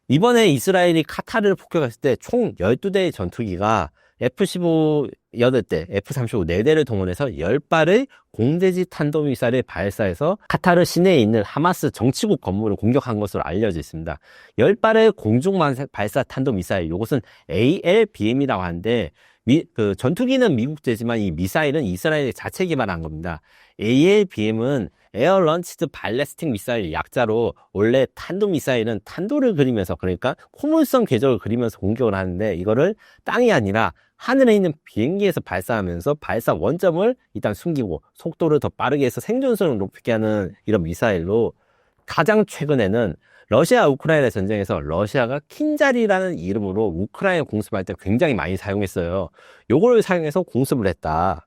이번에 이스라엘이 카타르를 폭격했을 때 총 12대의 전투기가 F-15 8대, F-35 4대를 동원해서 10발의 공대지 탄도미사일을 발사해서 카타르 시내에 있는 하마스 정치국 건물을 공격한 것으로 알려져 있습니다. 10발의 공중 발사 탄도미사일, 이것은 ALBM이라고 하는데 그 전투기는 미국제지만 이 미사일은 이스라엘이 자체 개발한 겁니다. ALBM은 에어 런치드 발레스틱 미사일 약자로 원래 탄도 미사일은 탄도를 그리면서, 그러니까 포물선 궤적을 그리면서 공격을 하는데 이거를 땅이 아니라 하늘에 있는 비행기에서 발사하면서 발사 원점을 일단 숨기고 속도를 더 빠르게 해서 생존성을 높이게 하는 이런 미사일로, 가장 최근에는 러시아 우크라이나 전쟁에서 러시아가 킨자리라는 이름으로 우크라이나 공습할 때 굉장히 많이 사용했어요. 요걸 사용해서 공습을 했다.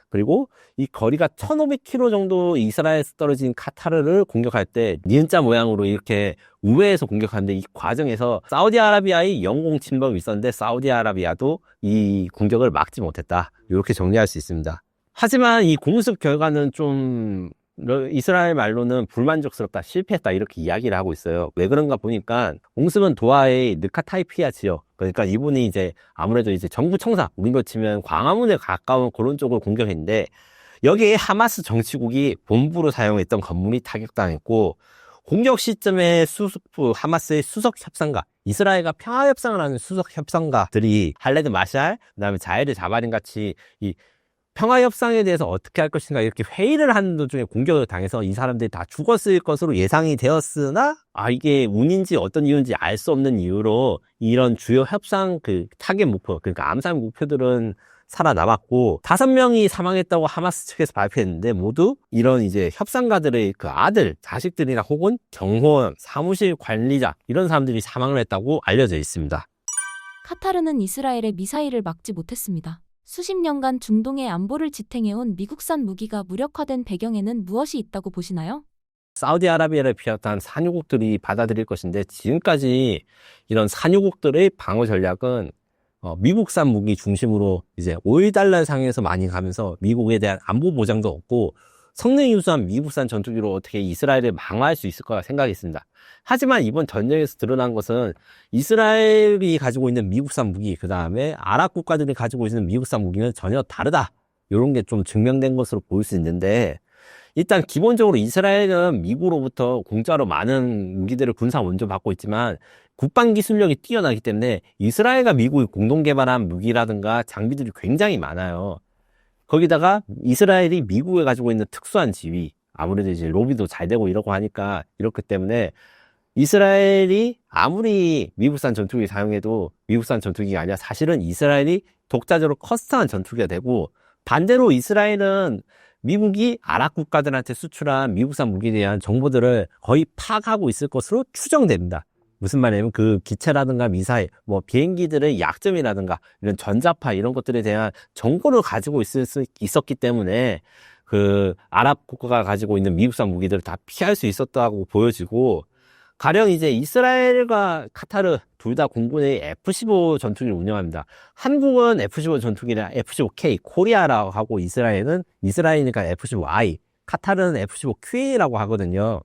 그리고 이 거리가 1500km 정도 이스라엘에서 떨어진 카타르를 공격할 때 니은자 모양으로 이렇게 우회해서 공격하는데 이 과정에서 사우디아라비아의 영공 침범이 있었는데 사우디아라비아도 이 공격을 막지 못했다. 이렇게 정리할 수 있습니다. 하지만 이 공습 결과는 좀 이스라엘 말로는 불만족스럽다, 실패했다 이렇게 이야기를 하고 있어요. 왜 그런가 보니까 공습은 도하의 느카타이피아 지역, 그러니까 이분이 이제 아무래도 이제 정부 청사, 우리로 치면 광화문에 가까운 그런 쪽을 공격했는데 여기에 하마스 정치국이 본부로 사용했던 건물이 타격당했고, 공격 시점에 하마스의 수석 협상가, 이스라엘과 평화 협상을 하는 수석 협상가들이 할레드 마샬, 그다음에 자헤르 자바린 같이 이 평화협상에 대해서 어떻게 할 것인가 이렇게 회의를 하는 도중에 공격을 당해서 이 사람들이 다 죽었을 것으로 예상이 되었으나 이게 운인지 어떤 이유인지 알 수 없는 이유로 이런 주요 협상 그 타겟 목표 그러니까 암살 목표들은 살아남았고 5명이 사망했다고 하마스 측에서 발표했는데 모두 이런 이제 협상가들의 그 아들, 자식들이나 혹은 경호원, 사무실 관리자 이런 사람들이 사망을 했다고 알려져 있습니다. 카타르는 이스라엘의 미사일을 막지 못했습니다. 수십 년간 중동의 안보를 지탱해온 미국산 무기가 무력화된 배경에는 무엇이 있다고 보시나요? 사우디아라비아를 비롯한 산유국들이 받아들일 것인데 지금까지 이런 산유국들의 방어 전략은 미국산 무기 중심으로 이제 오일 달러 상에서 많이 가면서 미국에 대한 안보 보장도 없고 성능이 우수한 미국산 전투기로 어떻게 이스라엘을 방어할 수 있을 거라 생각했습니다. 하지만 이번 전쟁에서 드러난 것은 이스라엘이 가지고 있는 미국산 무기, 그 다음에 아랍 국가들이 가지고 있는 미국산 무기는 전혀 다르다. 이런 게 좀 증명된 것으로 보일 수 있는데 일단 기본적으로 이스라엘은 미국으로부터 공짜로 많은 무기들을 군사 원조 받고 있지만 국방 기술력이 뛰어나기 때문에 이스라엘과 미국이 공동 개발한 무기라든가 장비들이 굉장히 많아요. 거기다가 이스라엘이 미국에 가지고 있는 특수한 지위, 아무래도 이제 로비도 잘 되고 이러고 하니까 이렇기 때문에 이스라엘이 아무리 미국산 전투기 사용해도 미국산 전투기가 아니라 사실은 이스라엘이 독자적으로 커스텀한 전투기가 되고 반대로 이스라엘은 미국이 아랍 국가들한테 수출한 미국산 무기에 대한 정보들을 거의 파악하고 있을 것으로 추정됩니다. 무슨 말이냐면 그 기체라든가 미사일, 뭐 비행기들의 약점이라든가 이런 전자파 이런 것들에 대한 정보를 가지고 있었기 때문에 그 아랍 국가가 가지고 있는 미국산 무기들을 다 피할 수 있었다고 보여지고 가령 이제 이스라엘과 카타르 둘 다 공군의 F-15 전투기를 운영합니다. 한국은 F-15 전투기를 F-15K 코리아라고 하고 이스라엘이니까 F-15I, 카타르는 F-15QA라고 하거든요.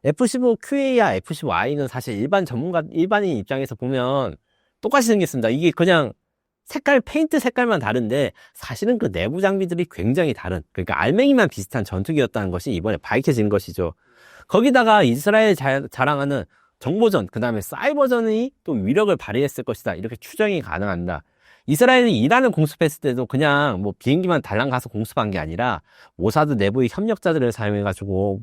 F-15QA와 F-15I는 사실 일반인 입장에서 보면 똑같이 생겼습니다. 이게 그냥 페인트 색깔만 다른데 사실은 그 내부 장비들이 굉장히 다른, 그러니까 알맹이만 비슷한 전투기였다는 것이 이번에 밝혀진 것이죠. 거기다가 이스라엘 자랑하는 정보전, 그 다음에 사이버전이 또 위력을 발휘했을 것이다. 이렇게 추정이 가능합니다. 이스라엘이 이란을 공습했을 때도 그냥 뭐 비행기만 달랑 가서 공습한 게 아니라 모사드 내부의 협력자들을 사용해가지고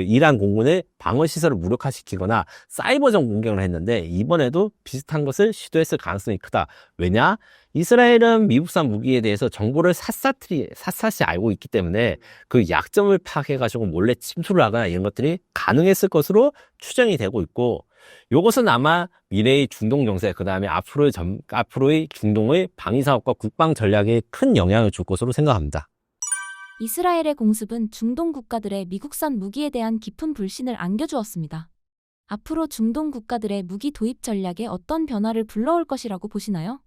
이란 공군의 방어 시설을 무력화시키거나 사이버전 공격을 했는데 이번에도 비슷한 것을 시도했을 가능성이 크다. 왜냐? 이스라엘은 미국산 무기에 대해서 정보를 샅샅이 알고 있기 때문에 그 약점을 파악해가지고 몰래 침투를 하거나 이런 것들이 가능했을 것으로 추정이 되고 있고 이것은 아마 미래의 중동 정세, 그 다음에 앞으로의 중동의 방위사업과 국방 전략에 큰 영향을 줄 것으로 생각합니다. 이스라엘의 공습은 중동 국가들의 미국산 무기에 대한 깊은 불신을 안겨주었습니다. 앞으로 중동 국가들의 무기 도입 전략에 어떤 변화를 불러올 것이라고 보시나요?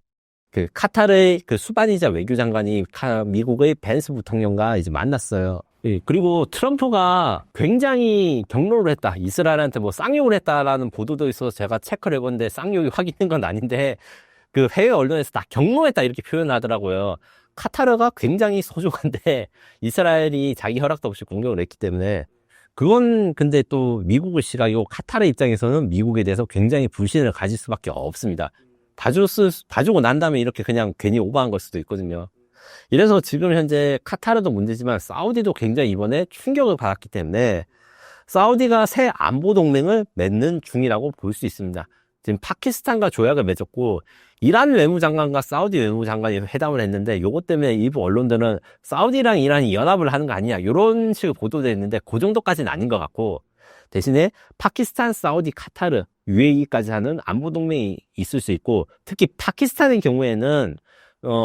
카타르의 수반이자 외교장관이 미국의 벤스 부통령과 이제 만났어요. 예, 그리고 트럼프가 굉장히 경로를 했다. 이스라엘한테 뭐 쌍욕을 했다라는 보도도 있어서 제가 체크를 해봤는데 쌍욕이 확인된 건 아닌데 그 해외 언론에서 다 경로했다 이렇게 표현하더라고요. 카타르가 굉장히 소중한데 이스라엘이 자기 허락도 없이 공격을 했기 때문에 그건 근데 또 미국의 시각이고 카타르 입장에서는 미국에 대해서 굉장히 불신을 가질 수밖에 없습니다. 봐주고 난 다음에 이렇게 그냥 괜히 오버한 걸 수도 있거든요. 이래서 지금 현재 카타르도 문제지만 사우디도 굉장히 이번에 충격을 받았기 때문에 사우디가 새 안보 동맹을 맺는 중이라고 볼 수 있습니다. 지금 파키스탄과 조약을 맺었고 이란 외무장관과 사우디 외무장관이 회담을 했는데 요것 때문에 일부 언론들은 사우디랑 이란이 연합을 하는 거 아니냐 이런 식으로 보도됐는데 그 정도까지는 아닌 것 같고 대신에 파키스탄, 사우디, 카타르, UAE까지 하는 안보 동맹이 있을 수 있고 특히 파키스탄의 경우에는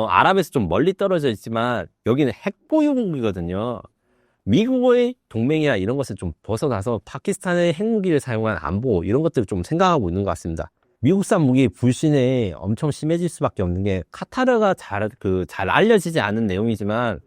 아랍에서 좀 멀리 떨어져 있지만 여기는 핵 보유국이거든요. 미국의 동맹이나 이런 것을 좀 벗어나서 파키스탄의 핵무기를 사용한 안보 이런 것들을 좀 생각하고 있는 것 같습니다. 미국산 무기 불신에 엄청 심해질 수밖에 없는 게 카타르가 잘 알려지지 않은 내용이지만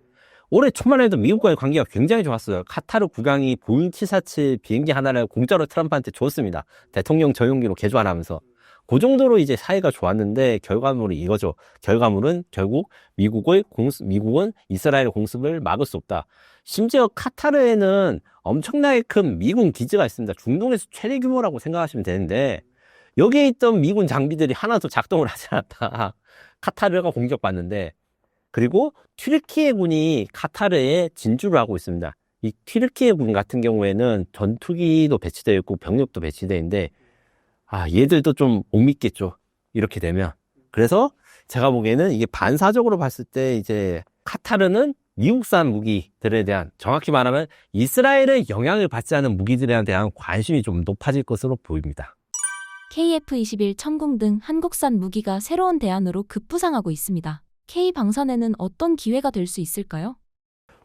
올해 초만 해도 미국과의 관계가 굉장히 좋았어요. 카타르 국왕이 보잉 747 비행기 하나를 공짜로 트럼프한테 줬습니다. 대통령 전용기로 개조하라면서. 그 정도로 이제 사이가 좋았는데 결과물이 이거죠. 결과물은 결국 미국은 이스라엘 공습을 막을 수 없다. 심지어 카타르에는 엄청나게 큰 미군 기지가 있습니다. 중동에서 최대 규모라고 생각하시면 되는데 여기에 있던 미군 장비들이 하나도 작동을 하지 않았다. 카타르가 공격받는데 그리고 튀르키예군이 카타르에 진주를 하고 있습니다. 이 튀르키예군 같은 경우에는 전투기도 배치되어 있고 병력도 배치되어 있는데 얘들도 좀 못 믿겠죠. 이렇게 되면. 그래서 제가 보기에는 이게 반사적으로 봤을 때 이제 카타르는 미국산 무기들에 대한, 정확히 말하면 이스라엘의 영향을 받지 않은 무기들에 대한 관심이 좀 높아질 것으로 보입니다. KF-21 천궁 등 한국산 무기가 새로운 대안으로 급부상하고 있습니다. K방산에는 어떤 기회가 될 수 있을까요?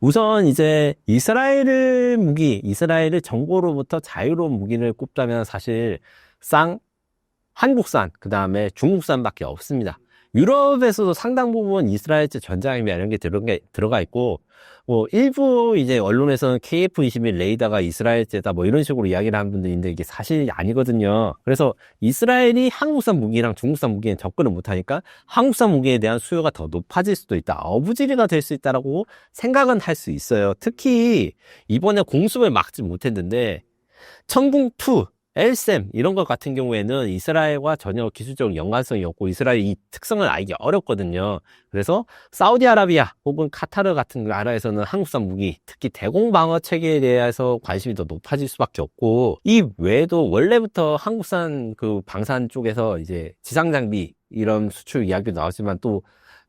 우선 이제 이스라엘의 무기, 이스라엘의 정보로부터 자유로운 무기를 꼽자면 사실 한국산, 그 다음에 중국산밖에 없습니다. 유럽에서도 상당 부분 이스라엘제 전자장비 이런 게 들어가 있고, 일부 이제 언론에서는 KF-21 레이더가 이스라엘제다 이런 식으로 이야기를 하는 분들이 있는데 이게 사실이 아니거든요. 그래서 이스라엘이 한국산 무기랑 중국산 무기에 접근을 못하니까 한국산 무기에 대한 수요가 더 높아질 수도 있다. 어부지리가 될 수 있다라고 생각은 할 수 있어요. 특히 이번에 공습을 막지 못했는데 천궁2, LSAM 이런 것 같은 경우에는 이스라엘과 전혀 기술적 연관성이 없고 이스라엘이 이 특성을 알기 어렵거든요. 그래서 사우디아라비아 혹은 카타르 같은 나라에서는 한국산 무기, 특히 대공방어 체계에 대해서 관심이 더 높아질 수밖에 없고, 이 외에도 원래부터 한국산 그 방산 쪽에서 이제 지상 장비 이런 수출 이야기도 나왔지만 또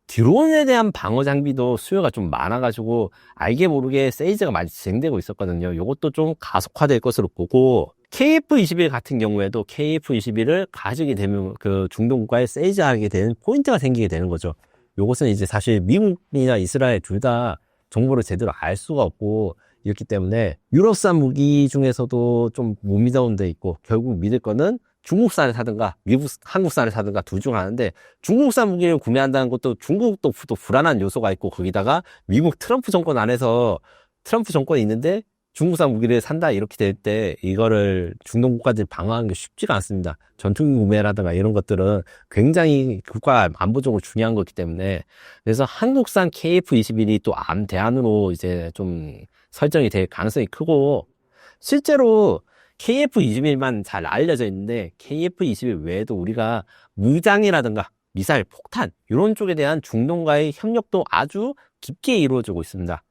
드론에 대한 방어 장비도 수요가 좀 많아가지고 알게 모르게 세일즈가 많이 진행되고 있었거든요. 이것도 좀 가속화될 것으로 보고, KF-21 같은 경우에도 KF-21을 가지게 되면 그 중동 국가에 세일즈하게 되는 포인트가 생기게 되는 거죠. 요것은 이제 사실 미국이나 이스라엘 둘 다 정보를 제대로 알 수가 없고 이렇기 때문에 유럽산 무기 중에서도 좀 못 믿어온 데 있고, 결국 믿을 거는 중국산을 사든가 한국산을 사든가 둘 중 하나인데, 중국산 무기를 구매한다는 것도 중국도 또 불안한 요소가 있고, 거기다가 미국 트럼프 정권 안에서 트럼프 정권이 있는데 중국산 무기를 산다 이렇게 될 때 이거를 중동 국가들이 방어하는 게 쉽지가 않습니다. 전투기 구매라든가 이런 것들은 굉장히 국가 안보적으로 중요한 거기 때문에, 그래서 한국산 KF-21이 또 대안으로 이제 좀 설정이 될 가능성이 크고, 실제로 KF-21만 잘 알려져 있는데 KF-21 외에도 우리가 무장이라든가 미사일, 폭탄 이런 쪽에 대한 중동과의 협력도 아주 깊게 이루어지고 있습니다.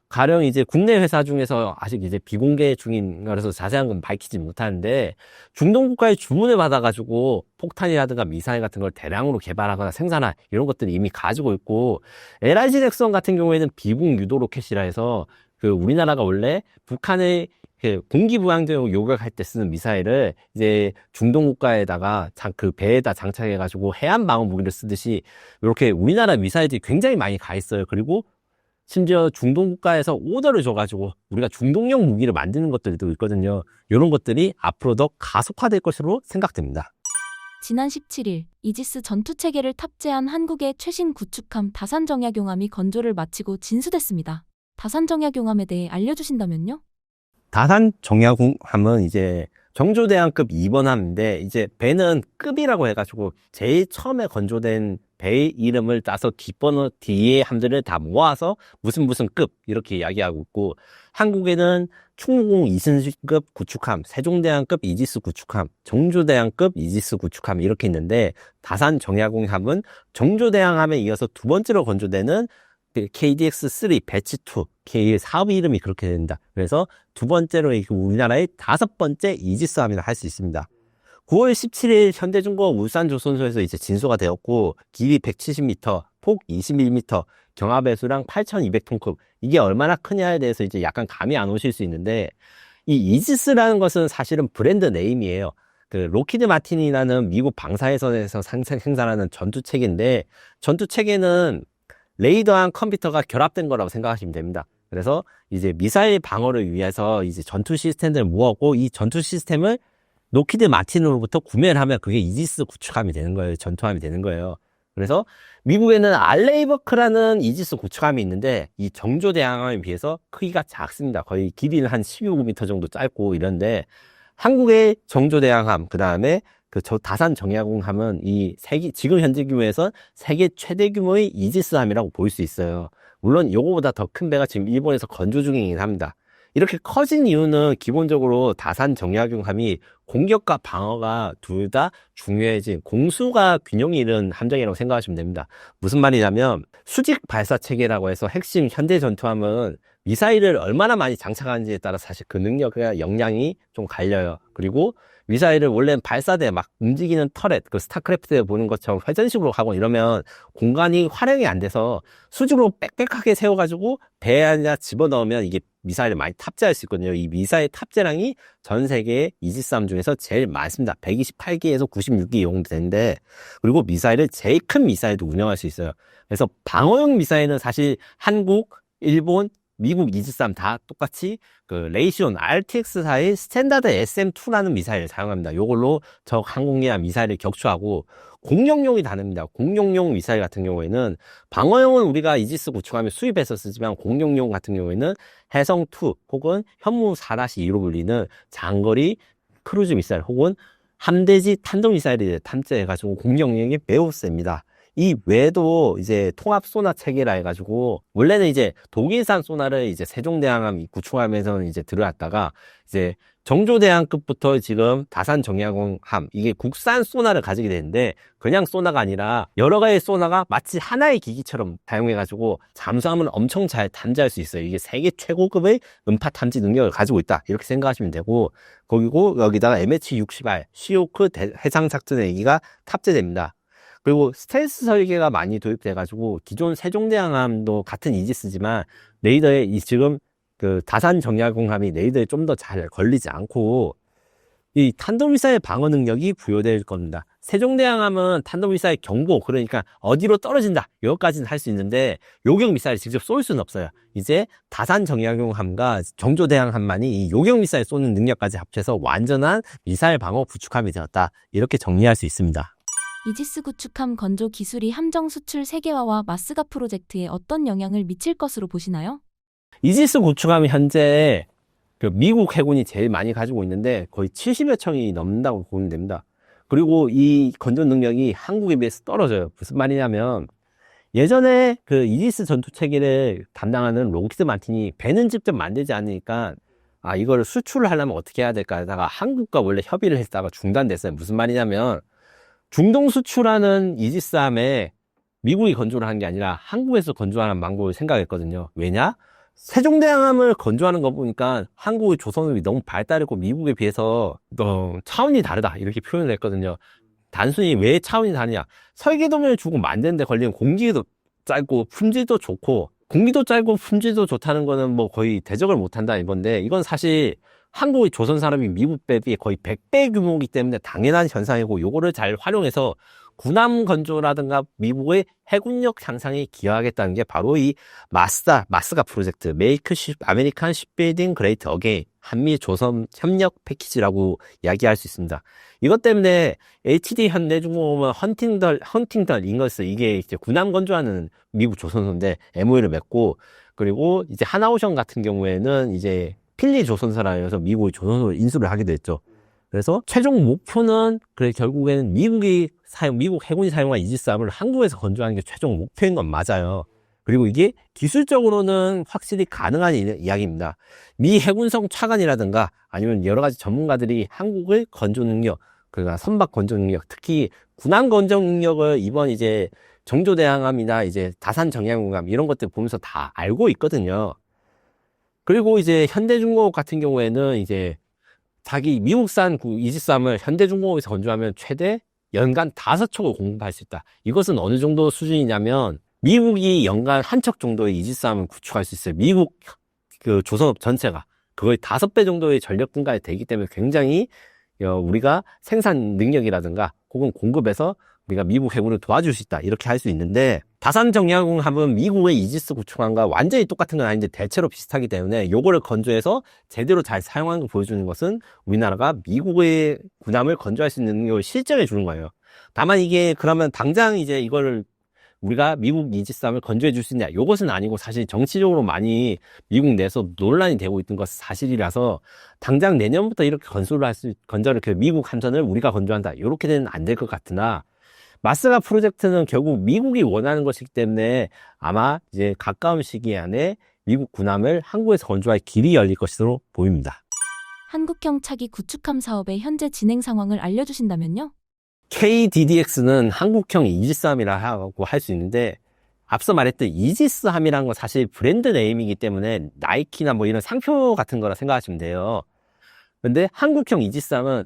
가령 이제 국내 회사 중에서 아직 이제 비공개 중인 거라서 자세한 건 밝히지 못하는데, 중동 국가의 주문을 받아가지고 폭탄이라든가 미사일 같은 걸 대량으로 개발하거나 생산할 이런 것들이 이미 가지고 있고, LRG 넥슨 같은 경우에는 비공 유도 로켓이라 해서 그 우리나라가 원래 북한의 그 공기부양제로 요격할 때 쓰는 미사일을 이제 중동 국가에다가 그 배에다 장착해가지고 해안 방어 무기를 쓰듯이 이렇게 우리나라 미사일들이 굉장히 많이 가 있어요. 그리고 심지어 중동 국가에서 오더를 줘가지고 우리가 중동용 무기를 만드는 것들도 있거든요. 이런 것들이 앞으로 더 가속화될 것으로 생각됩니다. 지난 17일 이지스 전투체계를 탑재한 한국의 최신 구축함 다산정약용함이 건조를 마치고 진수됐습니다. 다산정약용함에 대해 알려주신다면요? 다산정약용함은 이제 정조대왕급 2번함인데, 이제 배는 급이라고 해가지고 제일 처음에 건조된 배의 이름을 따서 뒷번호 뒤에 함들을 다 모아서 무슨 급 이렇게 이야기하고 있고, 한국에는 충무공 이순신급 구축함, 세종대왕급 이지스 구축함, 정조대왕급 이지스 구축함 이렇게 있는데, 다산정약용함은 정조대왕함에 이어서 두 번째로 건조되는 KDX-3 배치 2, K의 사업 이름이 그렇게 된다. 그래서 두 번째로 우리나라의 5번째 이지스함이라 할 수 있습니다. 9월 17일 현대중공업 울산조선소에서 이제 진수가 되었고, 길이 170m, 폭 21m, 경합배수량 8,200톤급. 이게 얼마나 크냐에 대해서 이제 약간 감이 안 오실 수 있는데, 이 이지스라는 것은 사실은 브랜드 네임이에요. 그 로키드 마틴이라는 미국 방사회선에서 생산하는 전투체계인데, 전투체계는 레이더랑 컴퓨터가 결합된 거라고 생각하시면 됩니다. 그래서 이제 미사일 방어를 위해서 이제 전투 시스템을 모았고, 이 전투 시스템을 로키드 마틴으로부터 구매를 하면 그게 이지스 구축함이 되는 거예요. 전투함이 되는 거예요. 그래서 미국에는 알레이버크라는 이지스 구축함이 있는데, 이 정조대왕함에 비해서 크기가 작습니다. 거의 길이는 한 12m 정도 짧고 이런데, 한국의 정조대왕함, 그 다음에 다산정약용함은 지금 현재 규모에서 세계 최대 규모의 이지스함이라고 볼 수 있어요. 물론 요거보다 더 큰 배가 지금 일본에서 건조 중이긴 합니다. 이렇게 커진 이유는 기본적으로 다산 정약용함이 공격과 방어가 둘 다 중요해진 공수가 균형이 이른 함정이라고 생각하시면 됩니다. 무슨 말이냐면 수직 발사 체계라고 해서 핵심 현대 전투함은 미사일을 얼마나 많이 장착하는지에 따라 사실 그 능력과 역량이 좀 갈려요. 그리고 미사일을 원래는 발사대 막 움직이는 터렛, 그 스타크래프트에 보는 것처럼 회전식으로 하고 이러면 공간이 활용이 안 돼서 수직으로 빽빽하게 세워가지고 배에 하나 집어넣으면 이게 미사일을 많이 탑재할 수 있거든요. 이 미사일 탑재량이 전 세계 이지스함 중에서 제일 많습니다. 128기에서 96기 이용되는데, 그리고 미사일을 제일 큰 미사일도 운영할 수 있어요. 그래서 방어용 미사일은 사실 한국, 일본, 미국 이지스함 다 똑같이 그 레이시온 RTX사의 스탠다드 SM2라는 미사일을 사용합니다. 요걸로 적 항공기와 미사일을 격추하고, 공격용이 다릅니다. 공격용 미사일 같은 경우에는 방어용은 우리가 이지스 구축함에 수입해서 쓰지만, 공격용 같은 경우에는 해성2 혹은 현무 4-2로 불리는 장거리 크루즈 미사일 혹은 함대지 탄도 미사일을 탑재해가지고 공격력이 매우 셉니다. 이 외에도 이제 통합 소나 체계라 해가지고, 원래는 이제 독일산 소나를 이제 세종대왕함 구축함에서는 이제 들어왔다가, 이제 정조대왕급부터 지금 다산 정약용함, 이게 국산 소나를 가지게 되는데, 그냥 소나가 아니라 여러 가지 소나가 마치 하나의 기기처럼 사용해가지고 잠수함을 엄청 잘 탐지할 수 있어요. 이게 세계 최고급의 음파 탐지 능력을 가지고 있다, 이렇게 생각하시면 되고, 그리고 여기다가 MH-60R 시호크 해상 작전 헬기가 탑재됩니다. 그리고 스텔스 설계가 많이 도입돼가지고 기존 세종대왕함도 같은 이지스지만 레이더에 지금 그 다산 정약용함이 레이더에 좀 더 잘 걸리지 않고 이 탄도미사일 방어 능력이 부여될 겁니다. 세종대왕함은 탄도미사일 경보, 그러니까 어디로 떨어진다, 여기까지는 할 수 있는데 요격 미사일 직접 쏠 수는 없어요. 이제 다산 정약용함과 정조대왕함만이 이 요격 미사일 쏘는 능력까지 합쳐서 완전한 미사일 방어 구축함이 되었다, 이렇게 정리할 수 있습니다. 이지스 구축함 건조 기술이 함정 수출 세계화와 마스가 프로젝트에 어떤 영향을 미칠 것으로 보시나요? 이지스 구축함이 현재 그 미국 해군이 제일 많이 가지고 있는데 거의 70여 척이 넘는다고 보면 됩니다. 그리고 이 건조 능력이 한국에 비해서 떨어져요. 무슨 말이냐면 예전에 그 이지스 전투 체계를 담당하는 록히드 마틴이 배는 직접 만들지 않으니까 이거를 수출을 하려면 어떻게 해야 될까 하다가 한국과 원래 협의를 했다가 중단됐어요. 무슨 말이냐면 중동 수출하는 이지스함에 미국이 건조를 하는 게 아니라 한국에서 건조하는 방법을 생각했거든요. 왜냐? 세종대왕함을 건조하는 거 보니까 한국의 조선업이 너무 발달했고 미국에 비해서 차원이 다르다, 이렇게 표현을 했거든요. 단순히 왜 차원이 다르냐? 설계도면을 주고 만드는데 걸리는 공기도 짧고 품질도 좋고, 공기도 짧고 품질도 좋다는 거는 뭐 거의 대적을 못한다 이건데, 이건 사실 한국의 조선 산업이 미국 대비 거의 100배 규모이기 때문에 당연한 현상이고, 요거를 잘 활용해서 군함 건조라든가 미국의 해군력 향상에 기여하겠다는 게 바로 이 마스가 프로젝트, 메이크 아메리칸 쉽빌딩 그레이트 어게인 한미 조선 협력 패키지라고 이야기할 수 있습니다. 이것 때문에 HD 현대중공업은 헌팅덜 잉거스, 이게 이제 군함 건조하는 미국 조선소인데 MOU를 맺고, 그리고 이제 하나오션 같은 경우에는 이제 필리 조선사라 해서 미국의 조선소를 인수를 하게 됐죠. 그래서 최종 목표는 결국에는 미국 해군이 사용한 이지스함을 한국에서 건조하는 게 최종 목표인 건 맞아요. 그리고 이게 기술적으로는 확실히 가능한 이야기입니다. 미 해군성 차관이라든가 아니면 여러 가지 전문가들이 한국의 건조 능력, 그러니까 선박 건조 능력, 특히 군함 건조 능력을 이번 이제 정조대왕함이나 이제 다산 정약용함 이런 것들 보면서 다 알고 있거든요. 그리고 이제 현대중공업 같은 경우에는 이제 자기 미국산 이지스함을 현대중공업에서 건조하면 최대 연간 5척을 공급할 수 있다. 이것은 어느 정도 수준이냐면 미국이 연간 한 척 정도의 이지스함을 구축할 수 있어요. 미국 그 조선업 전체가 거의 5배 정도의 전력 증가가 되기 때문에 굉장히 우리가 생산 능력이라든가 혹은 공급에서 우리가 미국 해군을 도와줄 수 있다, 이렇게 할 수 있는데, 다산 정약용함은 미국의 이지스 구축함과 완전히 똑같은 건 아닌데 대체로 비슷하기 때문에 요거를 건조해서 제대로 잘 사용하는 걸 보여주는 것은 우리나라가 미국의 군함을 건조할 수 있는 능력을 실증해 주는 거예요. 다만 이게 그러면 당장 이제 이거를 우리가 미국 이지스함을 건조해 줄 수 있냐, 요것은 아니고 사실 정치적으로 많이 미국 내에서 논란이 되고 있는 것은 사실이라서 당장 내년부터 이렇게 건조를 미국 함선을 우리가 건조한다, 이렇게 되면 안 될 것 같으나, 마스가 프로젝트는 결국 미국이 원하는 것이기 때문에 아마 이제 가까운 시기 안에 미국 군함을 한국에서 건조할 길이 열릴 것으로 보입니다. 한국형 차기 구축함 사업의 현재 진행 상황을 알려주신다면요? KDDX는 한국형 이지스함이라고 할 수 있는데, 앞서 말했던 이지스함이라는 건 사실 브랜드 네임이기 때문에 나이키나 뭐 이런 상표 같은 거라 생각하시면 돼요. 근데 한국형 이지스함은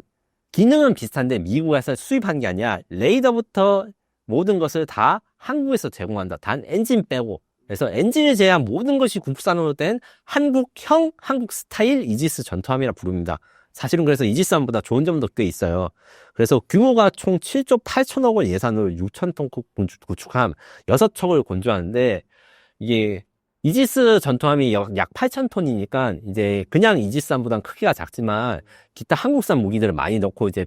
기능은 비슷한데 미국에서 수입한 게 아니라 레이더부터 모든 것을 다 한국에서 제공한다. 단 엔진 빼고. 그래서 엔진을 제외한 모든 것이 국산으로 된 한국형, 한국 스타일 이지스 전투함이라 부릅니다. 사실은 그래서 이지스함보다 좋은 점도 꽤 있어요. 그래서 규모가 총 7조 8천억 원 예산으로 6,000톤 구축함 6척을 건조하는데, 이게 이지스 전투함이 약 8,000톤이니까 이제 그냥 이지스함보다는 크기가 작지만 기타 한국산 무기들을 많이 넣고 이제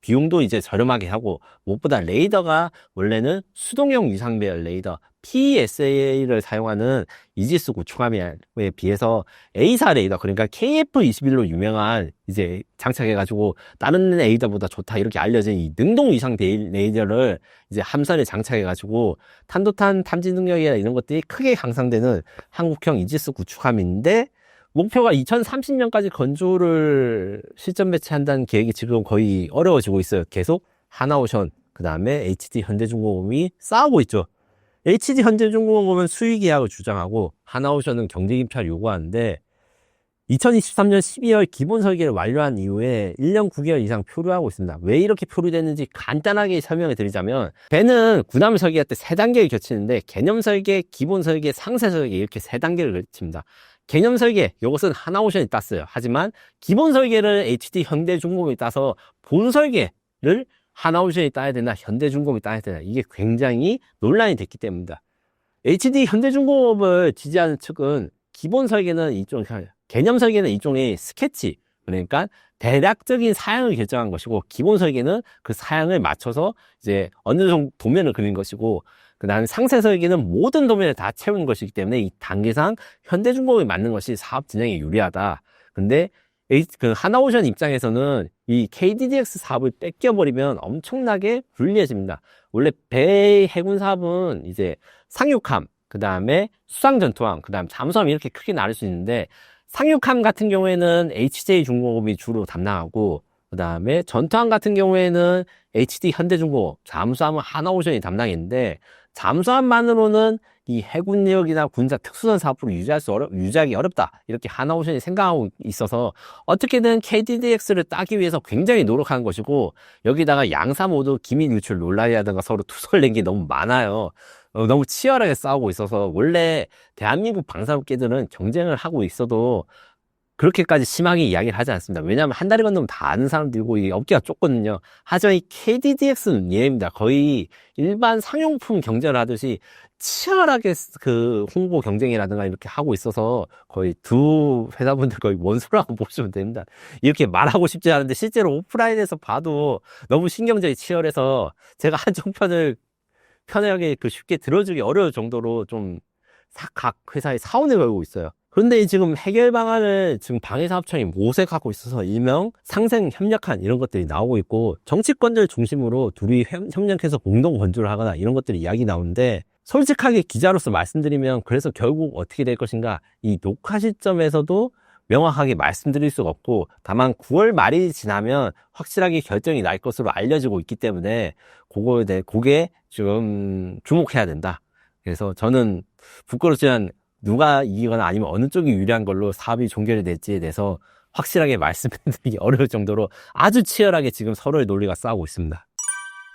비용도 이제 저렴하게 하고, 무엇보다 레이더가 원래는 수동형 위상배열 레이더 PSA를 사용하는 이지스 구축함에 비해서 A사 레이더, 그러니까 KF-21로 유명한 이제 장착해가지고 다른 레이더보다 좋다 이렇게 알려진 이 능동 위상 레이더를 이제 함선에 장착해가지고 탄도탄 탐지 능력이나 이런 것들이 크게 향상되는 한국형 이지스 구축함인데, 목표가 2030년까지 건조를 실전 배치한다는 계획이 지금 거의 어려워지고 있어요. 계속 하나오션, 그 다음에 HD 현대중공업이 싸우고 있죠. HD 현대중공업은 수의 계약을 주장하고 하나오션은 경제 김차를 요구하는데, 2023년 12월 기본 설계를 완료한 이후에 1년 9개월 이상 표류하고 있습니다. 왜 이렇게 표류됐는지 간단하게 설명해 드리자면, 배는 군함을 설계할 때 3단계를 거치는데 개념 설계, 기본 설계, 상세 설계 이렇게 3단계를 거칩니다. 개념 설계, 이것은 하나오션이 땄어요. 하지만 기본 설계를 HD 현대중공업이 따서 본 설계를 하나오션이 따야 되나 현대중공업이 따야 되나, 이게 굉장히 논란이 됐기 때문입니다. HD 현대중공업을 지지하는 측은 기본 설계는 개념 설계는 일종의 스케치, 그러니까 대략적인 사양을 결정한 것이고, 기본 설계는 그 사양을 맞춰서 이제 어느 정도 도면을 그린 것이고, 그 다음에 상세 설계는 모든 도면을 다 채우는 것이기 때문에 이 단계상 현대중공업이 맞는 것이 사업 진행에 유리하다. 근데 그 하나오션 입장에서는 이 KDDX 사업을 뺏겨버리면 엄청나게 불리해집니다. 원래 배 해군 사업은 이제 상륙함, 그 다음에 수상전투함, 그 다음 잠수함 이렇게 크게 나눌 수 있는데, 상륙함 같은 경우에는 HJ중공업이 주로 담당하고, 그 다음에 전투함 같은 경우에는 HD 현대중공업, 잠수함은 하나오션이 담당했는데, 잠수함만으로는 이 해군력이나 군사 특수선 사업을 유지하기 어렵다, 이렇게 하나오션이 생각하고 있어서 어떻게든 KDDX를 따기 위해서 굉장히 노력하는 것이고, 여기다가 양사 모두 기밀 유출 논란이라든가 서로 투sol을 낸 게 너무 많아요. 너무 치열하게 싸우고 있어서, 원래 대한민국 방산업계들은 경쟁을 하고 있어도 그렇게까지 심하게 이야기를 하지 않습니다. 왜냐하면 한 다리 건너면 다 아는 사람들이고 이 업계가 좁거든요. 하지만 이 KDDX는 예입니다. 거의 일반 상용품 경쟁을 하듯이 치열하게 그 홍보 경쟁이라든가 이렇게 하고 있어서 거의 두 회사분들 거의 원수라고 보시면 됩니다. 이렇게 말하고 싶지 않은데 실제로 오프라인에서 봐도 너무 신경전이 치열해서 제가 한쪽 편을 편하게 쉽게 들어주기 어려울 정도로 좀 각 회사에 사원을 걸고 있어요. 그런데 지금 해결 방안을 지금 방위사업청이 모색하고 있어서 일명 상생 협력안 이런 것들이 나오고 있고, 정치권들 중심으로 둘이 협력해서 공동 건조를 하거나 이런 것들이 이야기 나오는데, 솔직하게 기자로서 말씀드리면 그래서 결국 어떻게 될 것인가, 이 녹화 시점에서도 명확하게 말씀드릴 수가 없고, 다만 9월 말이 지나면 확실하게 결정이 날 것으로 알려지고 있기 때문에 그게 지금 주목해야 된다. 그래서 저는 부끄럽지만 누가 이기거나 아니면 어느 쪽이 유리한 걸로 사업이 종결이 될지에 대해서 확실하게 말씀드리기 어려울 정도로 아주 치열하게 지금 서로의 논리가 싸우고 있습니다.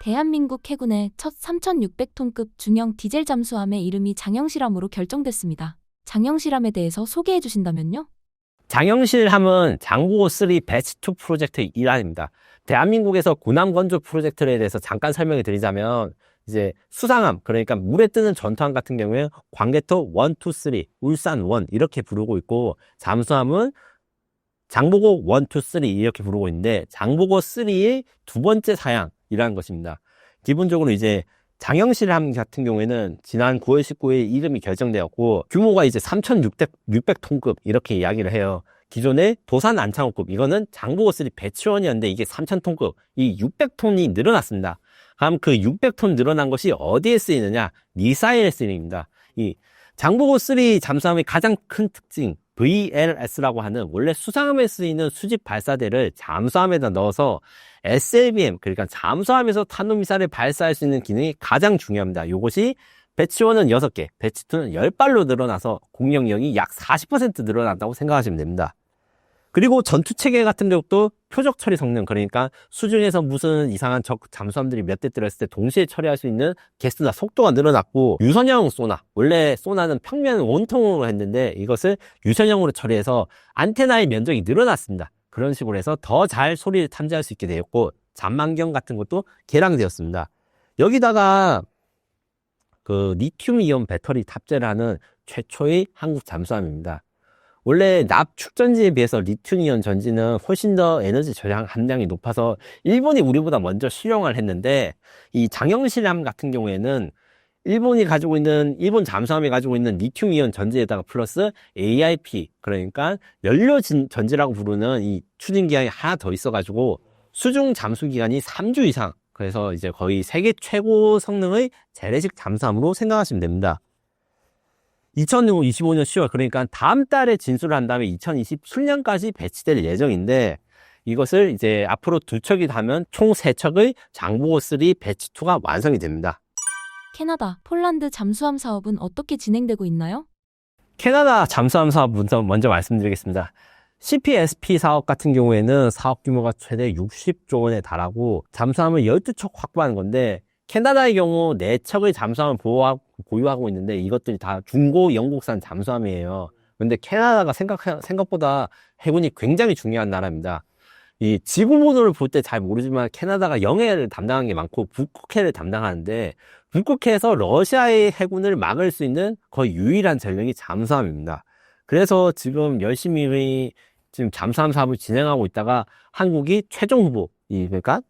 대한민국 해군의 첫 3,600톤급 중형 디젤 잠수함의 이름이 장영실함으로 결정됐습니다. 장영실함에 대해서 소개해 주신다면요? 장영실함은 장보고3 배치2 프로젝트의 일환입니다. 대한민국에서 군함 건조 프로젝트에 대해서 잠깐 설명을 드리자면, 이제 수상함, 그러니까 물에 뜨는 전투함 같은 경우에 광개토 1, 2, 3, 울산 1 이렇게 부르고 있고, 잠수함은 장보고 1, 2, 3 이렇게 부르고 있는데, 장보고 3의 두 번째 사양이라는 것입니다. 기본적으로 이제 장영실함 같은 경우에는 지난 9월 19일 이름이 결정되었고, 규모가 이제 3,600톤급 이렇게 이야기를 해요. 기존의 도산 안창호급, 이거는 장보고 3 배치원이었는데 이게 3,000톤급, 이 600톤이 늘어났습니다. 그럼 그 600톤 늘어난 것이 어디에 쓰이느냐? 미사일에 쓰입니다. 이 장보고 3 잠수함의 가장 큰 특징, VLS라고 하는 원래 수상함에 쓰이는 수직 발사대를 잠수함에다 넣어서 SLBM, 그러니까 잠수함에서 탄도미사일을 발사할 수 있는 기능이 가장 중요합니다. 이것이 배치 1은 6개, 배치 2는 10발로 늘어나서 공격력이 약 40% 늘어난다고 생각하시면 됩니다. 그리고 전투체계 같은 경우도 표적 처리 성능, 그러니까 수중에서 무슨 이상한 적 잠수함들이 몇 대 들어있을 때 동시에 처리할 수 있는 개수나 속도가 늘어났고, 유선형 소나, 원래 소나는 평면 원통으로 했는데 이것을 유선형으로 처리해서 안테나의 면적이 늘어났습니다. 그런 식으로 해서 더 잘 소리를 탐지할 수 있게 되었고, 잔망경 같은 것도 개량되었습니다. 여기다가 그 리튬 이온 배터리 탑재를 하는 최초의 한국 잠수함입니다. 원래 납 축전지에 비해서 리튬 이온 전지는 훨씬 더 에너지 절약 함량이 높아서 일본이 우리보다 먼저 실용을 했는데, 이 장영실함 같은 경우에는 일본 잠수함이 가지고 있는 리튬 이온 전지에다가 플러스 AIP, 그러니까 연료 전지라고 부르는 이 추진 기간이 하나 더 있어가지고 수중 잠수 기간이 3주 이상, 그래서 이제 거의 세계 최고 성능의 재래식 잠수함으로 생각하시면 됩니다. 2025년 10월, 그러니까 다음 달에 진수를 한 다음에 2027년까지 배치될 예정인데, 이것을 이제 앞으로 2척이 다면 총 3척의 장보고 3 배치 2가 완성이 됩니다. 캐나다, 폴란드 잠수함 사업은 어떻게 진행되고 있나요? 캐나다 잠수함 사업 먼저 말씀드리겠습니다. CPSP 사업 같은 경우에는 사업 규모가 최대 60조 원에 달하고 잠수함을 12척 확보하는 건데, 캐나다의 경우 4척의 잠수함을 보유하고 있는데 이것들이 다 중고 영국산 잠수함이에요. 근데 캐나다가 생각보다 해군이 굉장히 중요한 나라입니다. 이 지구본으로 볼 때 잘 모르지만 캐나다가 영해를 담당한 게 많고 북극해를 담당하는데, 북극해에서 러시아의 해군을 막을 수 있는 거의 유일한 전력이 잠수함입니다. 그래서 지금 열심히 지금 잠수함 사업을 진행하고 있다가 한국이 최종 후보, 그러니까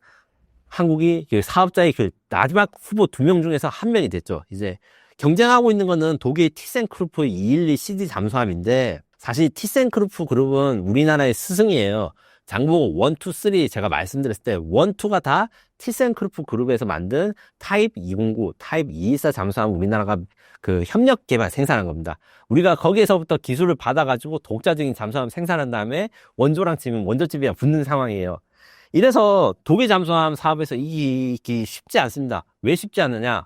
한국이 그 사업자의 그 마지막 후보 2명 중에서 1명이 됐죠. 이제 경쟁하고 있는 거는 독일 티센크루프 212 CD 잠수함인데, 사실 티센크루프 그룹은 우리나라의 스승이에요. 장보고 1, 2, 3 제가 말씀드렸을 때 1, 2가 다 티센크루프 그룹에서 만든 타입 209, 타입 214 잠수함 우리나라가 그 협력 개발 생산한 겁니다. 우리가 거기에서부터 기술을 받아가지고 독자적인 잠수함 생산한 다음에 원조랑 지금 원조집이랑 붙는 상황이에요. 이래서 독일 잠수함 사업에서 이기기 쉽지 않습니다. 왜 쉽지 않느냐?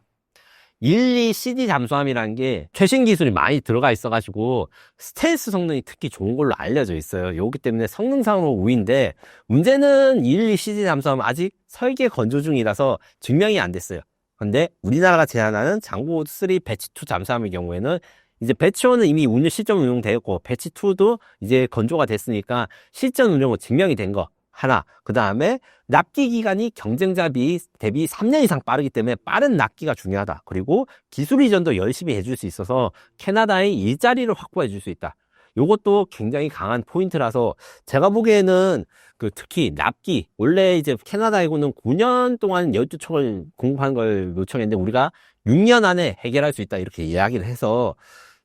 12CD 잠수함이라는 게 최신 기술이 많이 들어가 있어가지고 스텔스 성능이 특히 좋은 걸로 알려져 있어요. 요기 때문에 성능상으로 우위인데, 문제는 12CD 잠수함은 아직 설계 건조 중이라서 증명이 안 됐어요. 근데 우리나라가 제안하는 장보고 3 배치 2 잠수함의 경우에는 이제 배치 1은 이미 실전 운용되었고 배치 2도 이제 건조가 됐으니까 실전 운용으로 증명이 된 거 하나, 그 다음에 납기 기간이 경쟁자 대비 3년 이상 빠르기 때문에 빠른 납기가 중요하다. 그리고 기술 이전도 열심히 해줄 수 있어서 캐나다의 일자리를 확보해 줄 수 있다. 요것도 굉장히 강한 포인트라서 제가 보기에는 특히 납기, 원래 이제 캐나다 해군은 9년 동안 12척을 공급하는 걸 요청했는데 우리가 6년 안에 해결할 수 있다 이렇게 이야기를 해서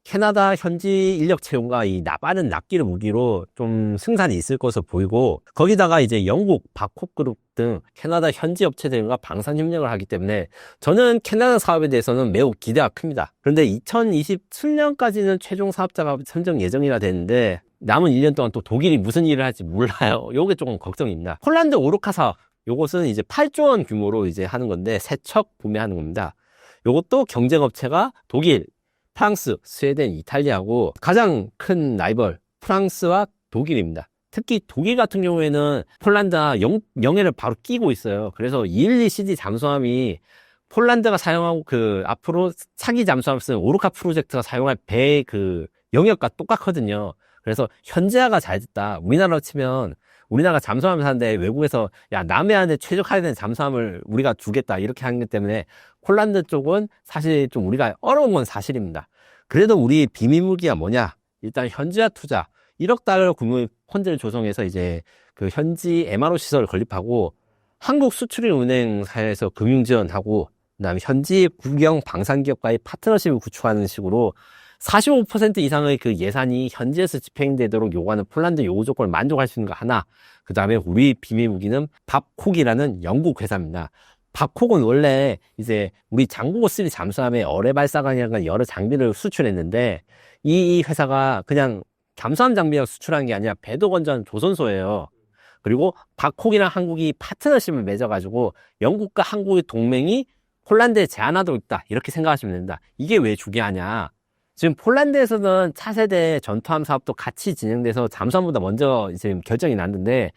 캐나다 현지 인력 채용과 이 빠른 납기를 무기로 좀 승산이 있을 것으로 보이고, 거기다가 이제 영국 바콕그룹 등 캐나다 현지 업체들과 방산 협력을 하기 때문에 저는 캐나다 사업에 대해서는 매우 기대가 큽니다. 그런데 2027년까지는 최종 사업자가 선정 예정이라 되는데 남은 1년 동안 또 독일이 무슨 일을 할지 몰라요. 요게 조금 걱정입니다. 폴란드 오르카 사업, 요것은 이제 8조 원 규모로 이제 하는 건데 3척 구매하는 겁니다. 요것도 경쟁업체가 독일, 프랑스, 스웨덴, 이탈리아고 가장 큰 라이벌 프랑스와 독일입니다. 특히 독일 같은 경우에는 폴란드와 영해를 바로 끼고 있어요. 그래서 212CD 잠수함이 폴란드가 사용하고 앞으로 차기 잠수함 쓰는 오르카 프로젝트가 사용할 배의 영역과 똑같거든요. 그래서 현지화가 잘 됐다. 우리나라로 치면 우리나라가 잠수함을 사는데 외국에서 남해안에 최적화된 잠수함을 우리가 두겠다 이렇게 하는 것 때문에 폴란드 쪽은 사실 좀 우리가 어려운 건 사실입니다. 그래도 우리 비밀무기가 뭐냐? 일단 현지화 투자 1억 달러 규모의 펀드를 조성해서 이제 현지 MRO 시설을 건립하고 한국 수출입은행사에서 금융 지원하고 그다음에 현지 국영 방산기업과의 파트너십을 구축하는 식으로 45% 이상의 예산이 현지에서 집행되도록 요구하는 폴란드 요구 조건을 만족할 수 있는 거 하나, 그 다음에 우리 비밀무기는 밥콕이라는 영국 회사입니다. 박콕은 원래 이제 우리 장보고 3 잠수함에 어뢰 발사관이라는 여러 장비를 수출했는데 이 회사가 그냥 잠수함 장비를 수출한 게 아니라 배도 건조하는 조선소예요. 그리고 박콕이랑 한국이 파트너십을 맺어가지고 영국과 한국의 동맹이 폴란드에 제안하도록 있다. 이렇게 생각하시면 됩니다. 이게 왜 중요하냐. 지금 폴란드에서는 차세대 전투함 사업도 같이 진행돼서 잠수함보다 먼저 이제 결정이 났는데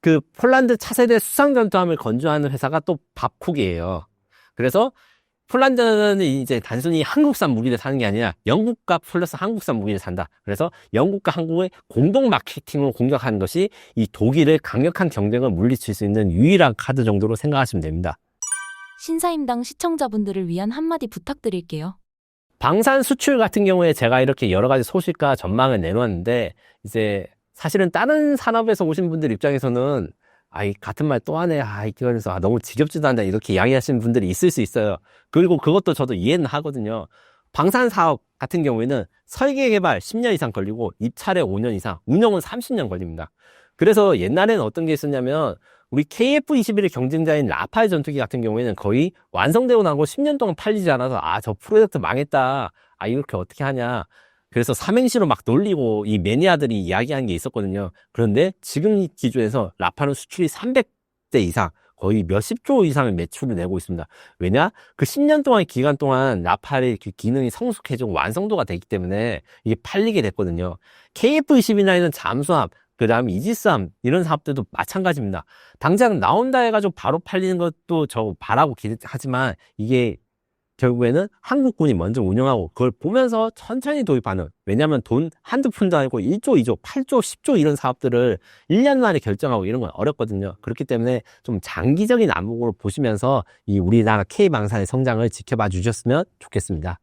그 폴란드 차세대 수상 전투함을 건조하는 회사가 또 밥콕이에요. 그래서 폴란드는 이제 단순히 한국산 무기를 사는 게 아니라 영국과 플러스 한국산 무기를 산다. 그래서 영국과 한국의 공동 마케팅으로 공격하는 것이 이 독일의 강력한 경쟁을 물리칠 수 있는 유일한 카드 정도로 생각하시면 됩니다. 신사임당 시청자분들을 위한 한마디 부탁드릴게요. 방산 수출 같은 경우에 제가 이렇게 여러 가지 소식과 전망을 내놓았는데 이제 사실은 다른 산업에서 오신 분들 입장에서는 이 같은 말 또 하네. 이거에서 너무 지겹지도 않다. 이렇게 이야기하시는 분들이 있을 수 있어요. 그리고 그것도 저도 이해는 하거든요. 방산 사업 같은 경우에는 설계 개발 10년 이상 걸리고 입찰에 5년 이상, 운영은 30년 걸립니다. 그래서 옛날에는 어떤 게 있었냐면 우리 KF-21의 경쟁자인 라팔 전투기 같은 경우에는 거의 완성되고 나고 10년 동안 팔리지 않아서 저 프로젝트 망했다. 이렇게 어떻게 하냐. 그래서 삼행시로 막 놀리고 이 매니아들이 이야기하는 게 있었거든요. 그런데 지금 기준에서 라팔은 수출이 300대 이상, 거의 몇십 조 이상의 매출을 내고 있습니다. 왜냐? 그 10년 동안 기간 동안 라팔의 그 기능이 성숙해지고 완성도가 되기 때문에 이게 팔리게 됐거든요. KF-21이라는 잠수함, 그 다음에 이지스함 이런 사업들도 마찬가지입니다. 당장 나온다 해가지고 바로 팔리는 것도 저 바라고 하지만 이게 결국에는 한국군이 먼저 운영하고 그걸 보면서 천천히 도입하는, 왜냐하면 돈 한두 푼도 아니고 1조, 2조, 8조, 10조 이런 사업들을 1년 만에 결정하고 이런 건 어렵거든요. 그렇기 때문에 좀 장기적인 안목으로 보시면서 이 우리나라 K방산의 성장을 지켜봐 주셨으면 좋겠습니다.